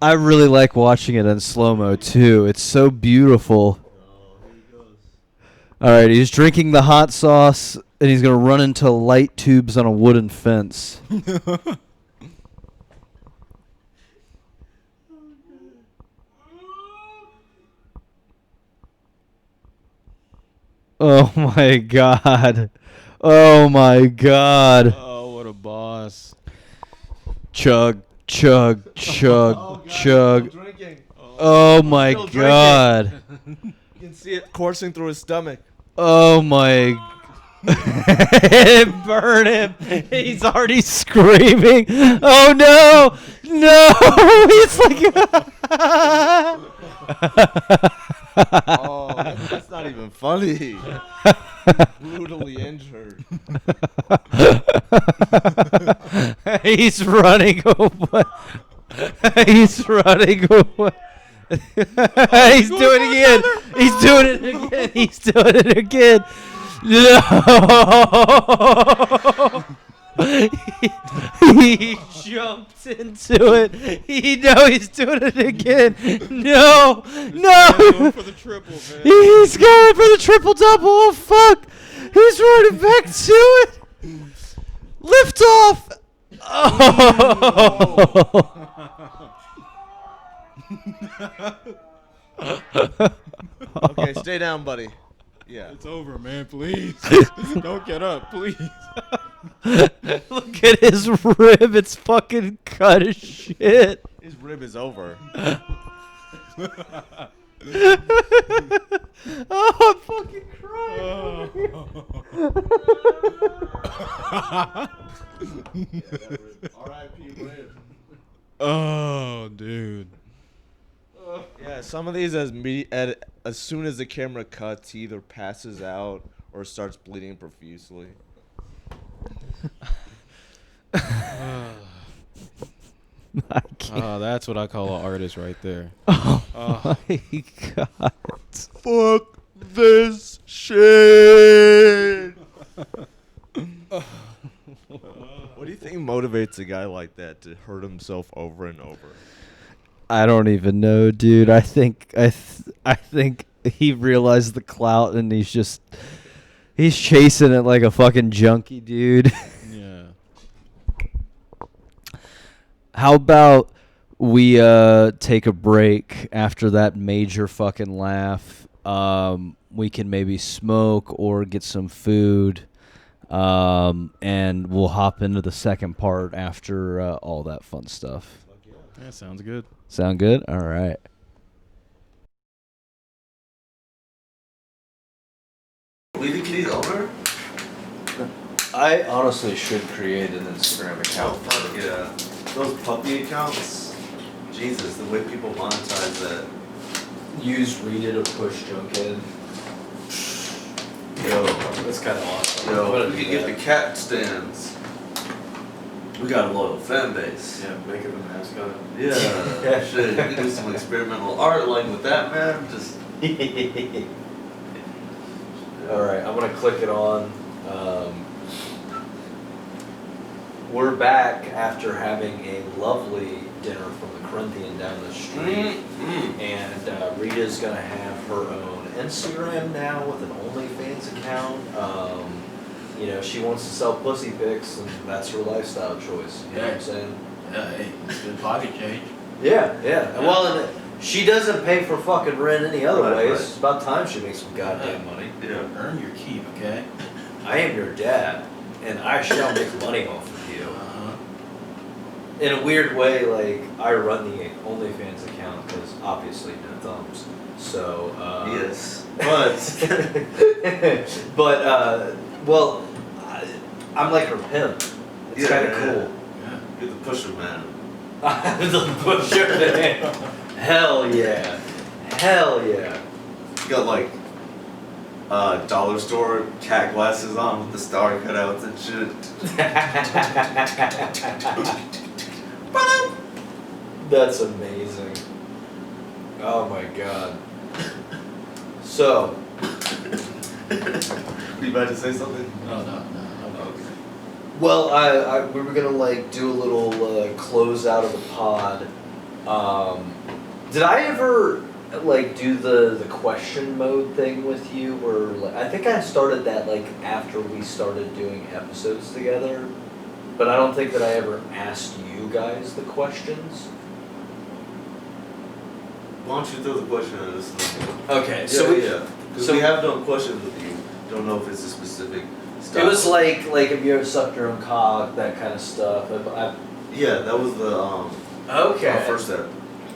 I really like watching it in slow-mo too. It's so beautiful. All right, he's drinking the hot sauce, and he's going to run into light tubes on a wooden fence. Oh, my God. Oh, my God. Oh, what a boss. Chug, chug, chug, God, chug. still drinking. Oh, my Still drinking. God. You can see it coursing through his stomach. Oh my! Burn him! He's already screaming. Oh no! No! He's like. Oh, that's not even funny. Brutally injured. He's running away. He's running away. He's doing it again. He's doing it again. He's doing it again. No. He jumped into it. He's doing it again. No. Going for the triple, man. He's going for the triple double. Oh fuck. He's running back to it. Lift off. Oh. Okay, stay down, buddy. Yeah. It's over, man. Please. Don't get up, please. Look at his rib. It's fucking cut as shit. His rib is over. Oh, I'm fucking crying. R.I.P. Red. Oh, dude. Yeah, some of these as soon as the camera cuts, he either passes out or starts bleeding profusely. I can't. Oh, that's what I call an artist right there. Oh Oh. my god. Fuck this shit. What do you think motivates a guy like that to hurt himself over and over? I don't even know, dude. I think he realized the clout and he's chasing it like a fucking junkie, dude. Yeah. How about we take a break after that major fucking laugh? We can maybe smoke or get some food. And we'll hop into the second part after all that fun stuff. Yeah, sounds good. Sound good? All right. Leave the kitties over? I honestly should create an Instagram account. Fuck yeah. Those puppy accounts, Jesus, the way people monetize that. Use Rita to push Junkhead. Yo, That's kind of awesome. yo, we can get the cat stands. We got a loyal fan base. Yeah, make it a mascot. Yeah, shit. We can do some experimental art like with that, man. Just. All right, I'm gonna click it on. We're back after having a lovely dinner from the Corinthian down the street, and Rita's gonna have her own Instagram now with an OnlyFans account. You know, she wants to sell pussy pics, and that's her lifestyle choice. You know what I'm saying? Yeah, hey, good pocket change. Yeah. Well, and she doesn't pay for fucking rent any other Right, way. right. It's about time she makes some goddamn money. Yeah. Earn your keep, okay? I am your dad, and I shall make money off of you. Uh-huh. In a weird way, like, I run the OnlyFans account because obviously no thumbs. So, Yes. But. but, well, I'm like her pimp. It's kind of cool. Yeah. You're the pusher man. The pusher man. Hell yeah. Hell yeah. You got like dollar store cat glasses on with the star cutouts and shit. That's amazing. Oh my god. So, You about to say something? No. Okay. well, we were gonna like do a little close out of the pod. Did I ever like do the question mode thing with you? Or like, I think I started that like after we started doing episodes together, but I don't think that I ever asked you guys the questions. Why don't you throw the question at us? Okay, So so yeah, because we have done questions with you. Don't know if it's a specific style. it was like have you ever sucked your own cock, that kind of stuff. Yeah, that was the Okay. our first step.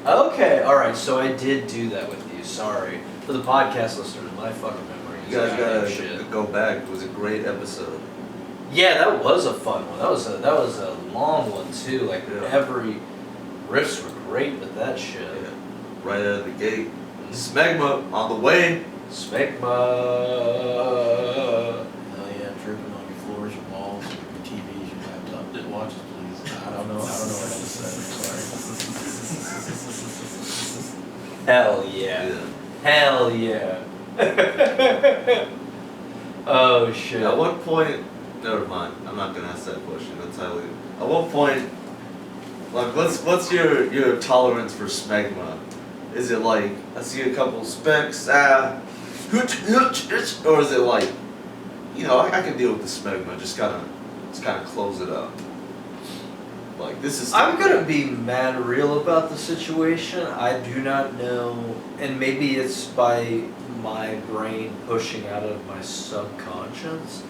Okay, alright, so I did do that with you, sorry. For the podcast listeners, my fucking memory is You guys goddamn gotta go back. It was a great episode. Yeah, that was a fun one. That was a long one too. Like Yeah. every riffs were great with that shit. Yeah. Right out of the gate. Smegma on the way. Smegma. Hell yeah, dripping on your floors, your walls, your TVs, your laptop. Watches, please. I don't know what else to say. Sorry. Hell yeah. Hell yeah. Oh shit. At what point? Never mind. I'm not gonna ask that question. I'll tell you. At what point? Like, what's your tolerance for smegma? Is it like I see a couple specks, or is it like, you know, I can deal with the smegma. Just kind of close it up. Like this is. I'm gonna be mad real about the situation. I do not know, and maybe it's by my brain pushing out of my subconscious,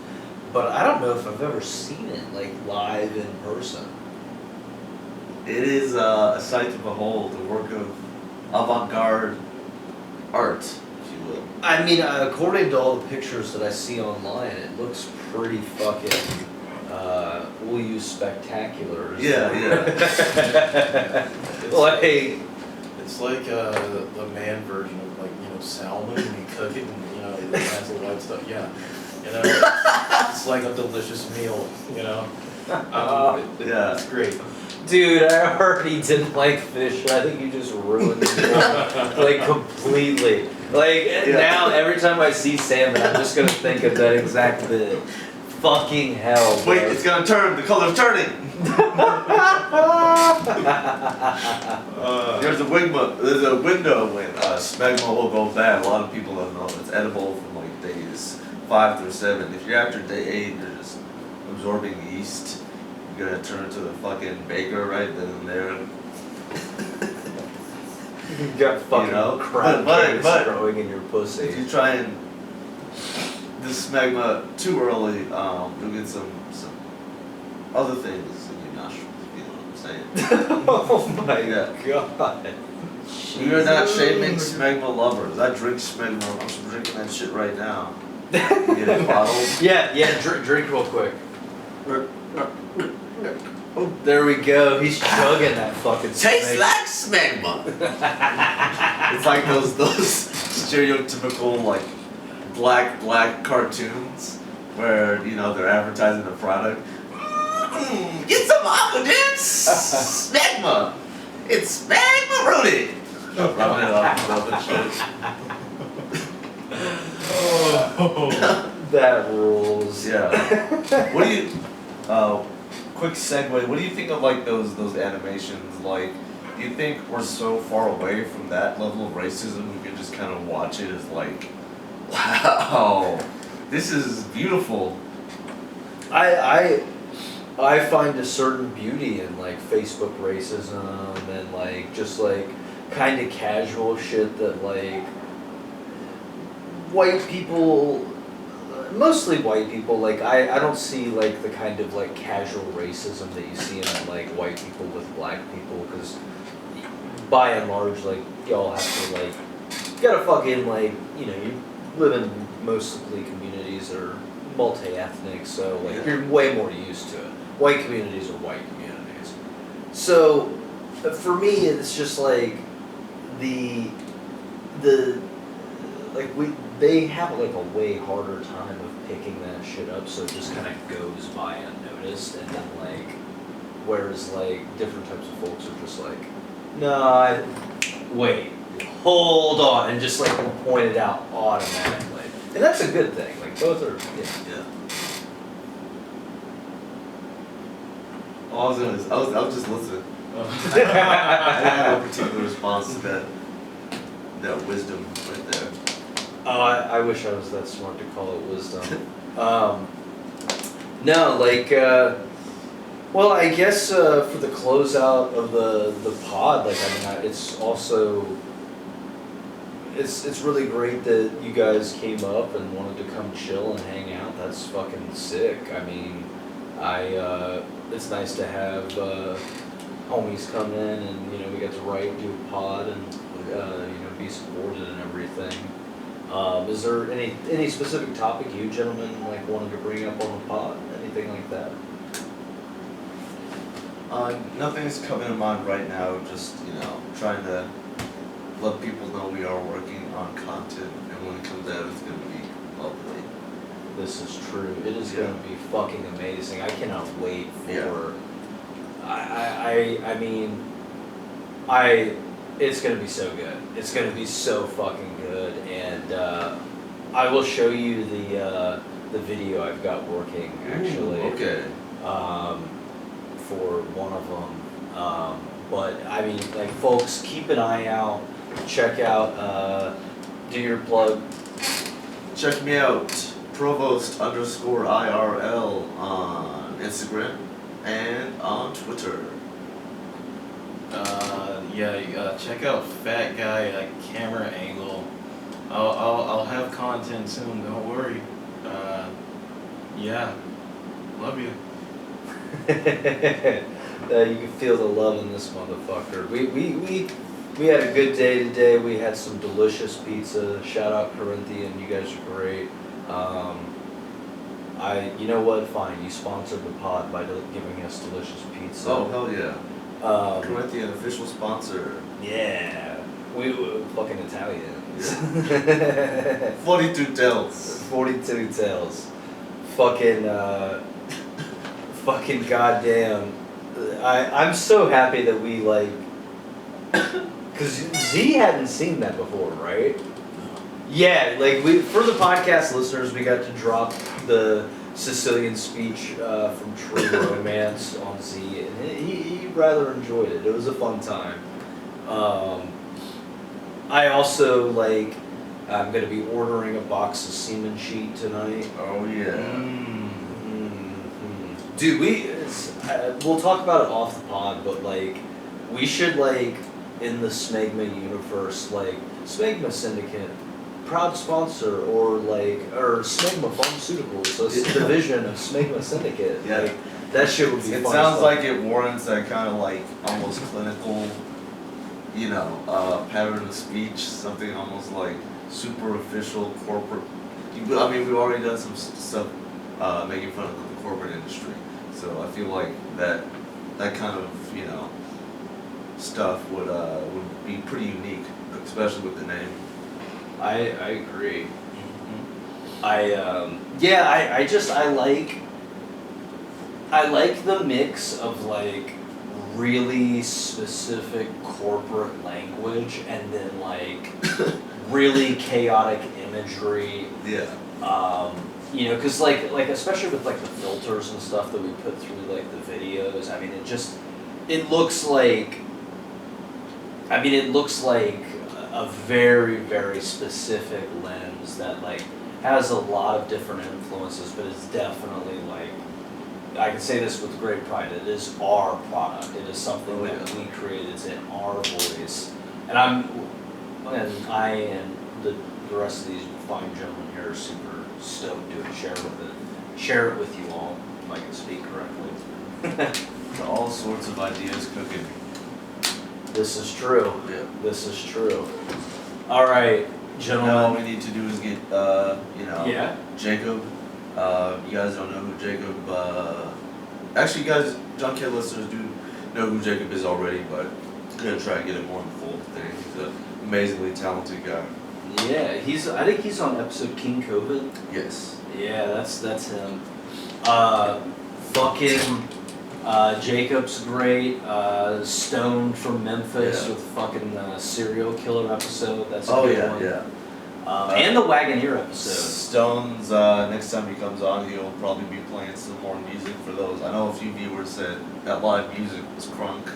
but I don't know if I've ever seen it like live in person. It is a sight to behold, a work of avant-garde art, if you will. I mean, according to all the pictures that I see online, it looks pretty fucking we'll use spectaculars. Yeah. Like, It's like the man version of like salmon when you cook it and it has the white stuff. Yeah, it's like a delicious meal. Yeah. It's great. dude, I already didn't like fish. I think you just ruined it like completely. Like now, every time I see salmon, I'm just gonna think of that exact bit. Fucking hell. Wait, bro. it's gonna turn. The color's turning. There's a window when smegma will go bad. A lot of people don't know it's edible from like days 5 through 7. If you're after day 8, you're just absorbing yeast. You're gonna turn into the fucking baker right then and there. You got fucking crown cakes growing in your pussy. If you try and this smegma too early, you'll get some other things in your nostrils. You know what I'm saying? Oh my god. We are not shaming smegma lovers. I drink smegma. I'm drinking that shit right now. Get it bottled. Yeah, drink real quick. Oh, there we go. He's chugging that fucking Tastes snake. like smegma. It's like those stereotypical like black cartoons where they're advertising a product. Get some aquadence smegma. It's smegma rooted. Rubbing it off, rubbing shit. That rules. Yeah. What do you? Quick segue. What do you think of like those animations? Like, do you think we're so far away from that level of racism we can just kind of watch it as like, wow, this is beautiful. I find a certain beauty in like Facebook racism and like just like kind of casual shit that like white people, mostly white people, like I don't see like the kind of like casual racism that you see in like white people with black people, because by and large like y'all have to like, you gotta fucking like, you live in mostly communities that are multi-ethnic, so like you're way more used to it. White communities are white communities. So for me it's just like they have like a way harder time of picking that shit up, so it just kind of goes by unnoticed, and then like, whereas like different types of folks are just like, no, wait, hold on, and just like will point it out automatically, and that's a good thing. Like both are, Yeah. I was just listening. I didn't have a particular response to that wisdom right there. Oh, I wish I was that smart to call it wisdom. No, like, well, I guess for the closeout of the pod, like, I mean, it's also, it's really great that you guys came up and wanted to come chill and hang out. That's fucking sick. I mean, it's nice to have homies come in and, we get to write, do a pod, and, be supported and everything. Is there any specific topic you gentlemen like wanted to bring up on the pod? Anything like that? Nothing's coming to mind right now. Just trying to let people know we are working on content, and when it comes out, it's gonna be lovely. This is true. It is going to be fucking amazing. I cannot wait for. I mean, it's going to be so good. It's going to be so fucking good, and I will show you the video I've got working actually. Ooh, okay. For one of them, but I mean, like, folks, keep an eye out. Check out. Do your plug. Check me out, Provost_IRL on Instagram and on Twitter. Check out Fat Guy Camera Angle. I'll have content soon. Don't worry. Love you. You can feel the love in this motherfucker. We had a good day today. We had some delicious pizza. Shout out Corinthian, you guys are great. You know what? Fine. You sponsored the pod by giving us delicious pizza. Oh hell yeah! Corinthian official sponsor. Yeah. We were fucking Italians. 42 tails. 42 tails. Fucking fucking goddamn. I'm so happy that we like, cause Z hadn't seen that before, right? Yeah, like for the podcast listeners, we got to drop the Sicilian speech from True Romance on Z, and he rather enjoyed it. It was a fun time. I also like. I'm gonna be ordering a box of Cemensheets tonight. Oh yeah. Dude, we'll talk about it off the pod, but like, we should like in the Smegma universe, like Smegma Syndicate, proud sponsor, or Smegma Pharmaceuticals, a division of Smegma Syndicate. Yeah. Like, that shit would be It fun sounds stuff. like it warrants that kind of like almost clinical, pattern of speech, something almost like super official corporate. I mean, we've already done some stuff making fun of the corporate industry, so I feel like that kind of stuff would be pretty unique, especially with the name. I agree. I like the mix of like really specific corporate language and then like really chaotic imagery. Yeah. Because like especially with like the filters and stuff that we put through like the videos. I mean, it looks like a very, very specific lens that like has a lot of different influences, but it's definitely like, I can say this with great pride, it is our product. It is something that we created. It's in our voice. And I and the rest of these fine gentlemen here are super stoked to share it with you all, if I can speak correctly. All sorts of ideas cooking. This is true. Yeah. This is true. All right, gentlemen. Now all we need to do is get, Yeah. Jacob. You guys don't know who Jacob. Actually, you guys, Junkhead listeners do know who Jacob is already, but I'm gonna try and get him more in the fold today. He's an amazingly talented guy. Yeah, I think he's on episode King COVID. Yes. Yeah, that's him. Jacob's great. Stone from Memphis with fucking serial killer episode. That's a good one. Yeah. And the Wagoneer episode. Stone's next time he comes on, he'll probably be playing some more music for those. I know a few viewers said that live music was crunk.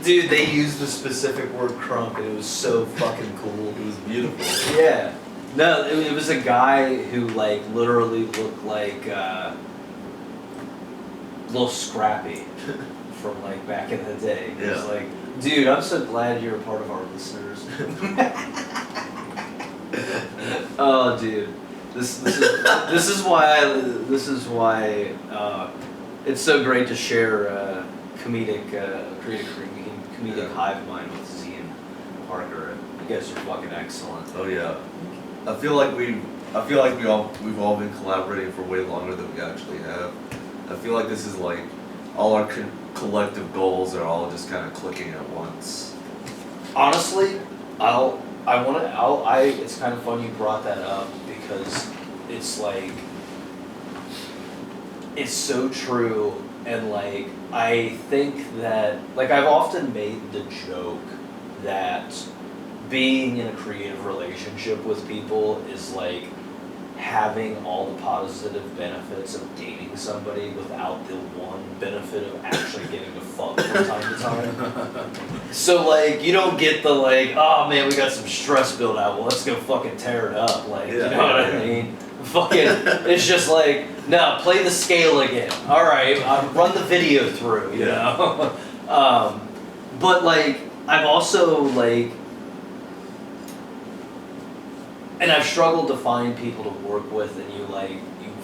Dude, they used the specific word crunk and it was so fucking cool. It was beautiful. Yeah. No, it was a guy who like literally looked like Lil Scrappy from like back in the day. It was like, dude, I'm so glad you're a part of our listeners. Oh, dude, this is why it's so great to share create a comedic hive mind with Z and Parker. You guys are fucking excellent. Oh yeah. I feel like we've all been collaborating for way longer than we actually have. I feel like this is like all our collective goals are all just kind of clicking at once. Honestly, it's kind of fun you brought that up because it's like, it's so true, and like, I think that, like, I've often made the joke that being in a creative relationship with people is like having all the positive benefits of dating somebody without the one benefit of actually getting to fuck from time to time. So like, you don't get the like, oh man, we got some stress built out, well let's go fucking tear it up, like, you know what I mean? Fucking, it's just like, no, play the scale again. Alright, run the video through, you know? But like, I've also like, and I've struggled to find people to work with, and you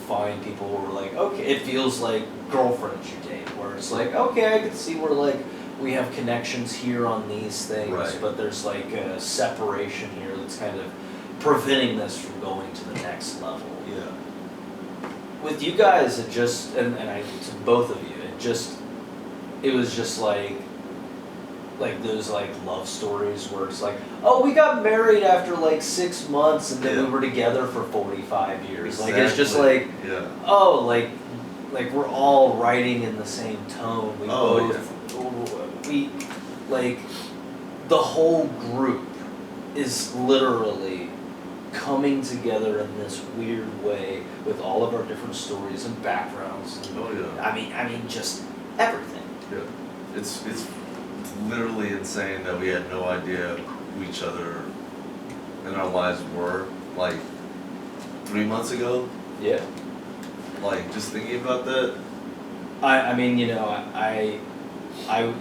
find people who are like, okay, it feels like girlfriends you date, where it's like, okay, I can see where like we have connections here on these things, right. But there's like a separation here that's kind of preventing this from going to the next level. Yeah. With you guys, it just, and I, to both of you, it was just like those like love stories where it's like, oh, we got married after like 6 months and then we were together for 45 years. Exactly. Like it's just like, yeah. oh, like we're all writing in the same tone. We we like the whole group is literally coming together in this weird way with all of our different stories and backgrounds. And, Oh yeah. I mean, just everything. Yeah. It's literally insane that we had no idea who each other in our lives were like 3 months ago. Yeah. Like just thinking about that. I mean, you know, I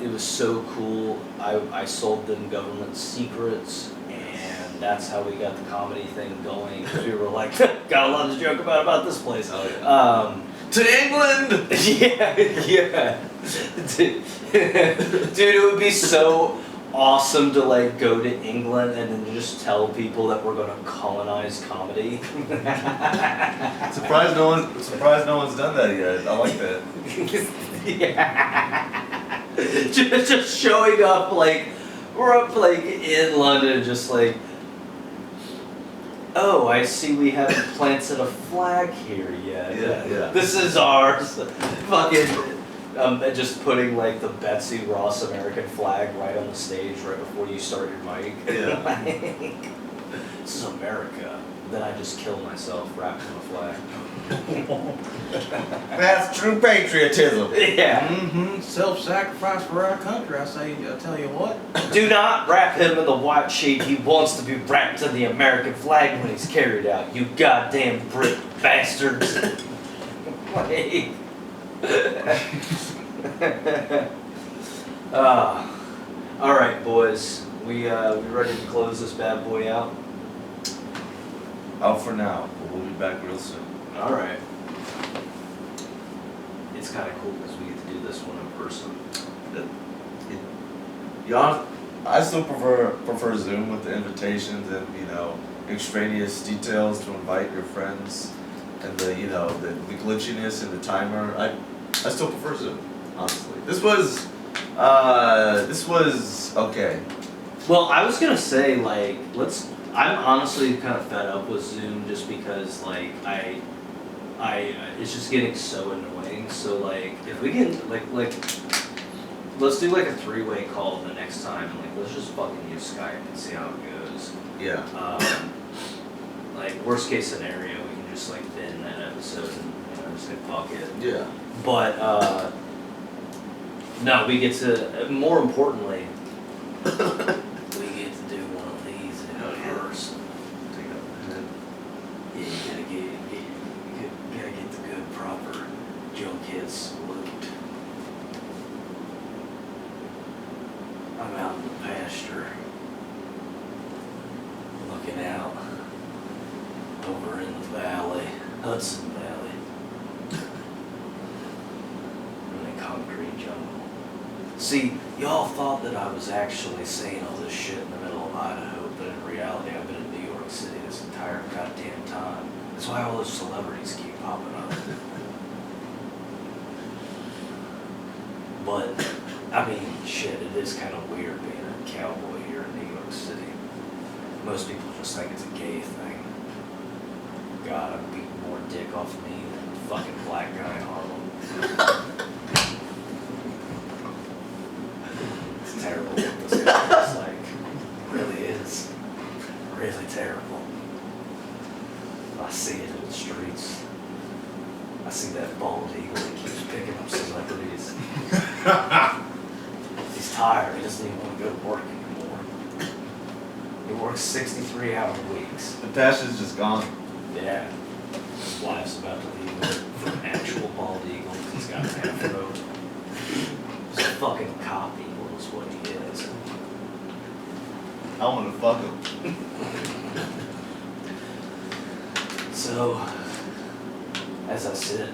it was so cool. I sold them government secrets, and that's how we got the comedy thing going. 'Cause we were like, got a lot to joke about this place. Oh yeah. To England. Yeah, yeah. Dude, it would be so awesome to like go to England and then just tell people that we're gonna colonize comedy. Surprised no one's done that yet. I like that. Yeah. just showing up like we're up like in London, just like, oh, I see we haven't planted a flag here yet. Yeah. This is ours. Fucking just putting like the Betsy Ross American flag right on the stage right before you start your mic. Yeah. Like, this is America. Then I just kill myself wrapped in a flag. That's true patriotism. Yeah. Mm-hmm. Self-sacrifice for our country. I tell you what. Do not wrap him in the white sheet. He wants to be wrapped in the American flag when he's carried out. You goddamn Brit bastards. Like. All right, boys. We ready to close this bad boy out? Out for now, but we'll be back real soon. All right. It's kind of cool because we get to do this one in person. I still prefer Zoom with the invitations and extraneous details to invite your friends and the glitchiness and the timer. I still prefer Zoom, honestly. This was okay. Well, I was gonna say like I'm honestly kind of fed up with Zoom just because like I it's just getting so annoying. So like if we can like let's do like a 3-way call the next time and like let's just fucking use Skype and see how it goes. Yeah. Like worst case scenario we can just like bin that episode and just say fuck it. Yeah. But no, we get to more importantly we get to do one of these in person. Take out the head. Yeah, you gotta get the good proper Junkhead salute. I'm out in the pasture, looking out over in the valley, Hudson Valley, in the concrete jungle. See, y'all thought that I was actually saying all this shit in the middle of Idaho, but in reality I've been in New York City this entire goddamn time. That's why all those celebrities keep popping up. But, I mean, shit, it is kind of weird being a cowboy here in New York City. Most people just think it's a gay thing. God, I'm beating more dick off me than a fucking black guy in Harlem. It's terrible what this guy looks like. It really is. Really terrible. I see it in the streets. I see that bald eagle that keeps picking up celebrities. He's tired. He doesn't even want to go to work anymore. He works 63-hour weeks. The passion's just gone. Yeah. His wife's about to leave him for an actual bald eagle. He's got an afro. He's a fucking cop eagle is what he is. I want to fuck him. So, as I sit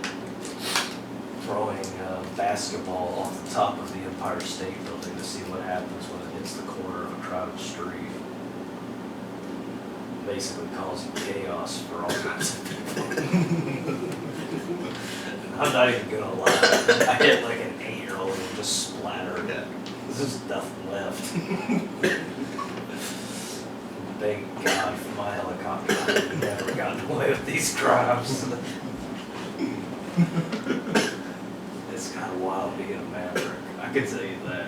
throwing basketball off the top of the Empire State Building to see what happens when it hits the corner of a crowded street, basically causing chaos for all kinds of people. I'm not even gonna lie. I hit like an 8-year-old and just splattered. There's just nothing left. Thank God for my helicopter. I've never gotten away with these crimes. It's kind of wild being a maverick. I can tell you that.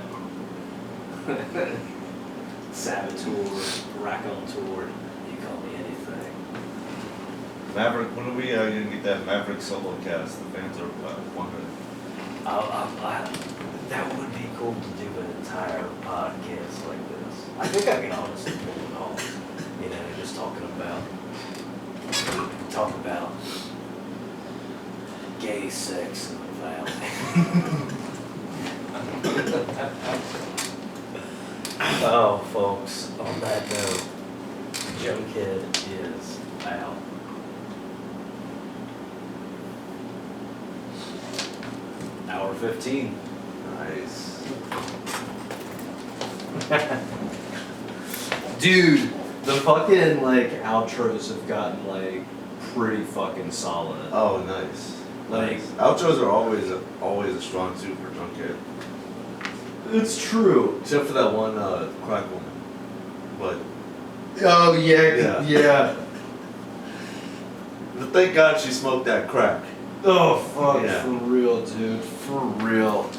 Saboteur, raconteur, you call me anything. Maverick, when are we gonna get that Maverick solo cast? The fans are wondering. That would be cool to do an entire podcast like this. I think I can honestly pull it off. You know, just talking about gay sex in the valley. Oh, folks, on that note, Junkhead is out. Hour 15. Nice. Dude, the fucking like outros have gotten like pretty fucking solid. Oh, nice. Like- Nice. Outros are always a strong suit for Junkhead. It's true. Except for that one crack woman. But Oh yeah, yeah. thank God she smoked that crack. Oh fuck, Yeah. for real, dude, for real.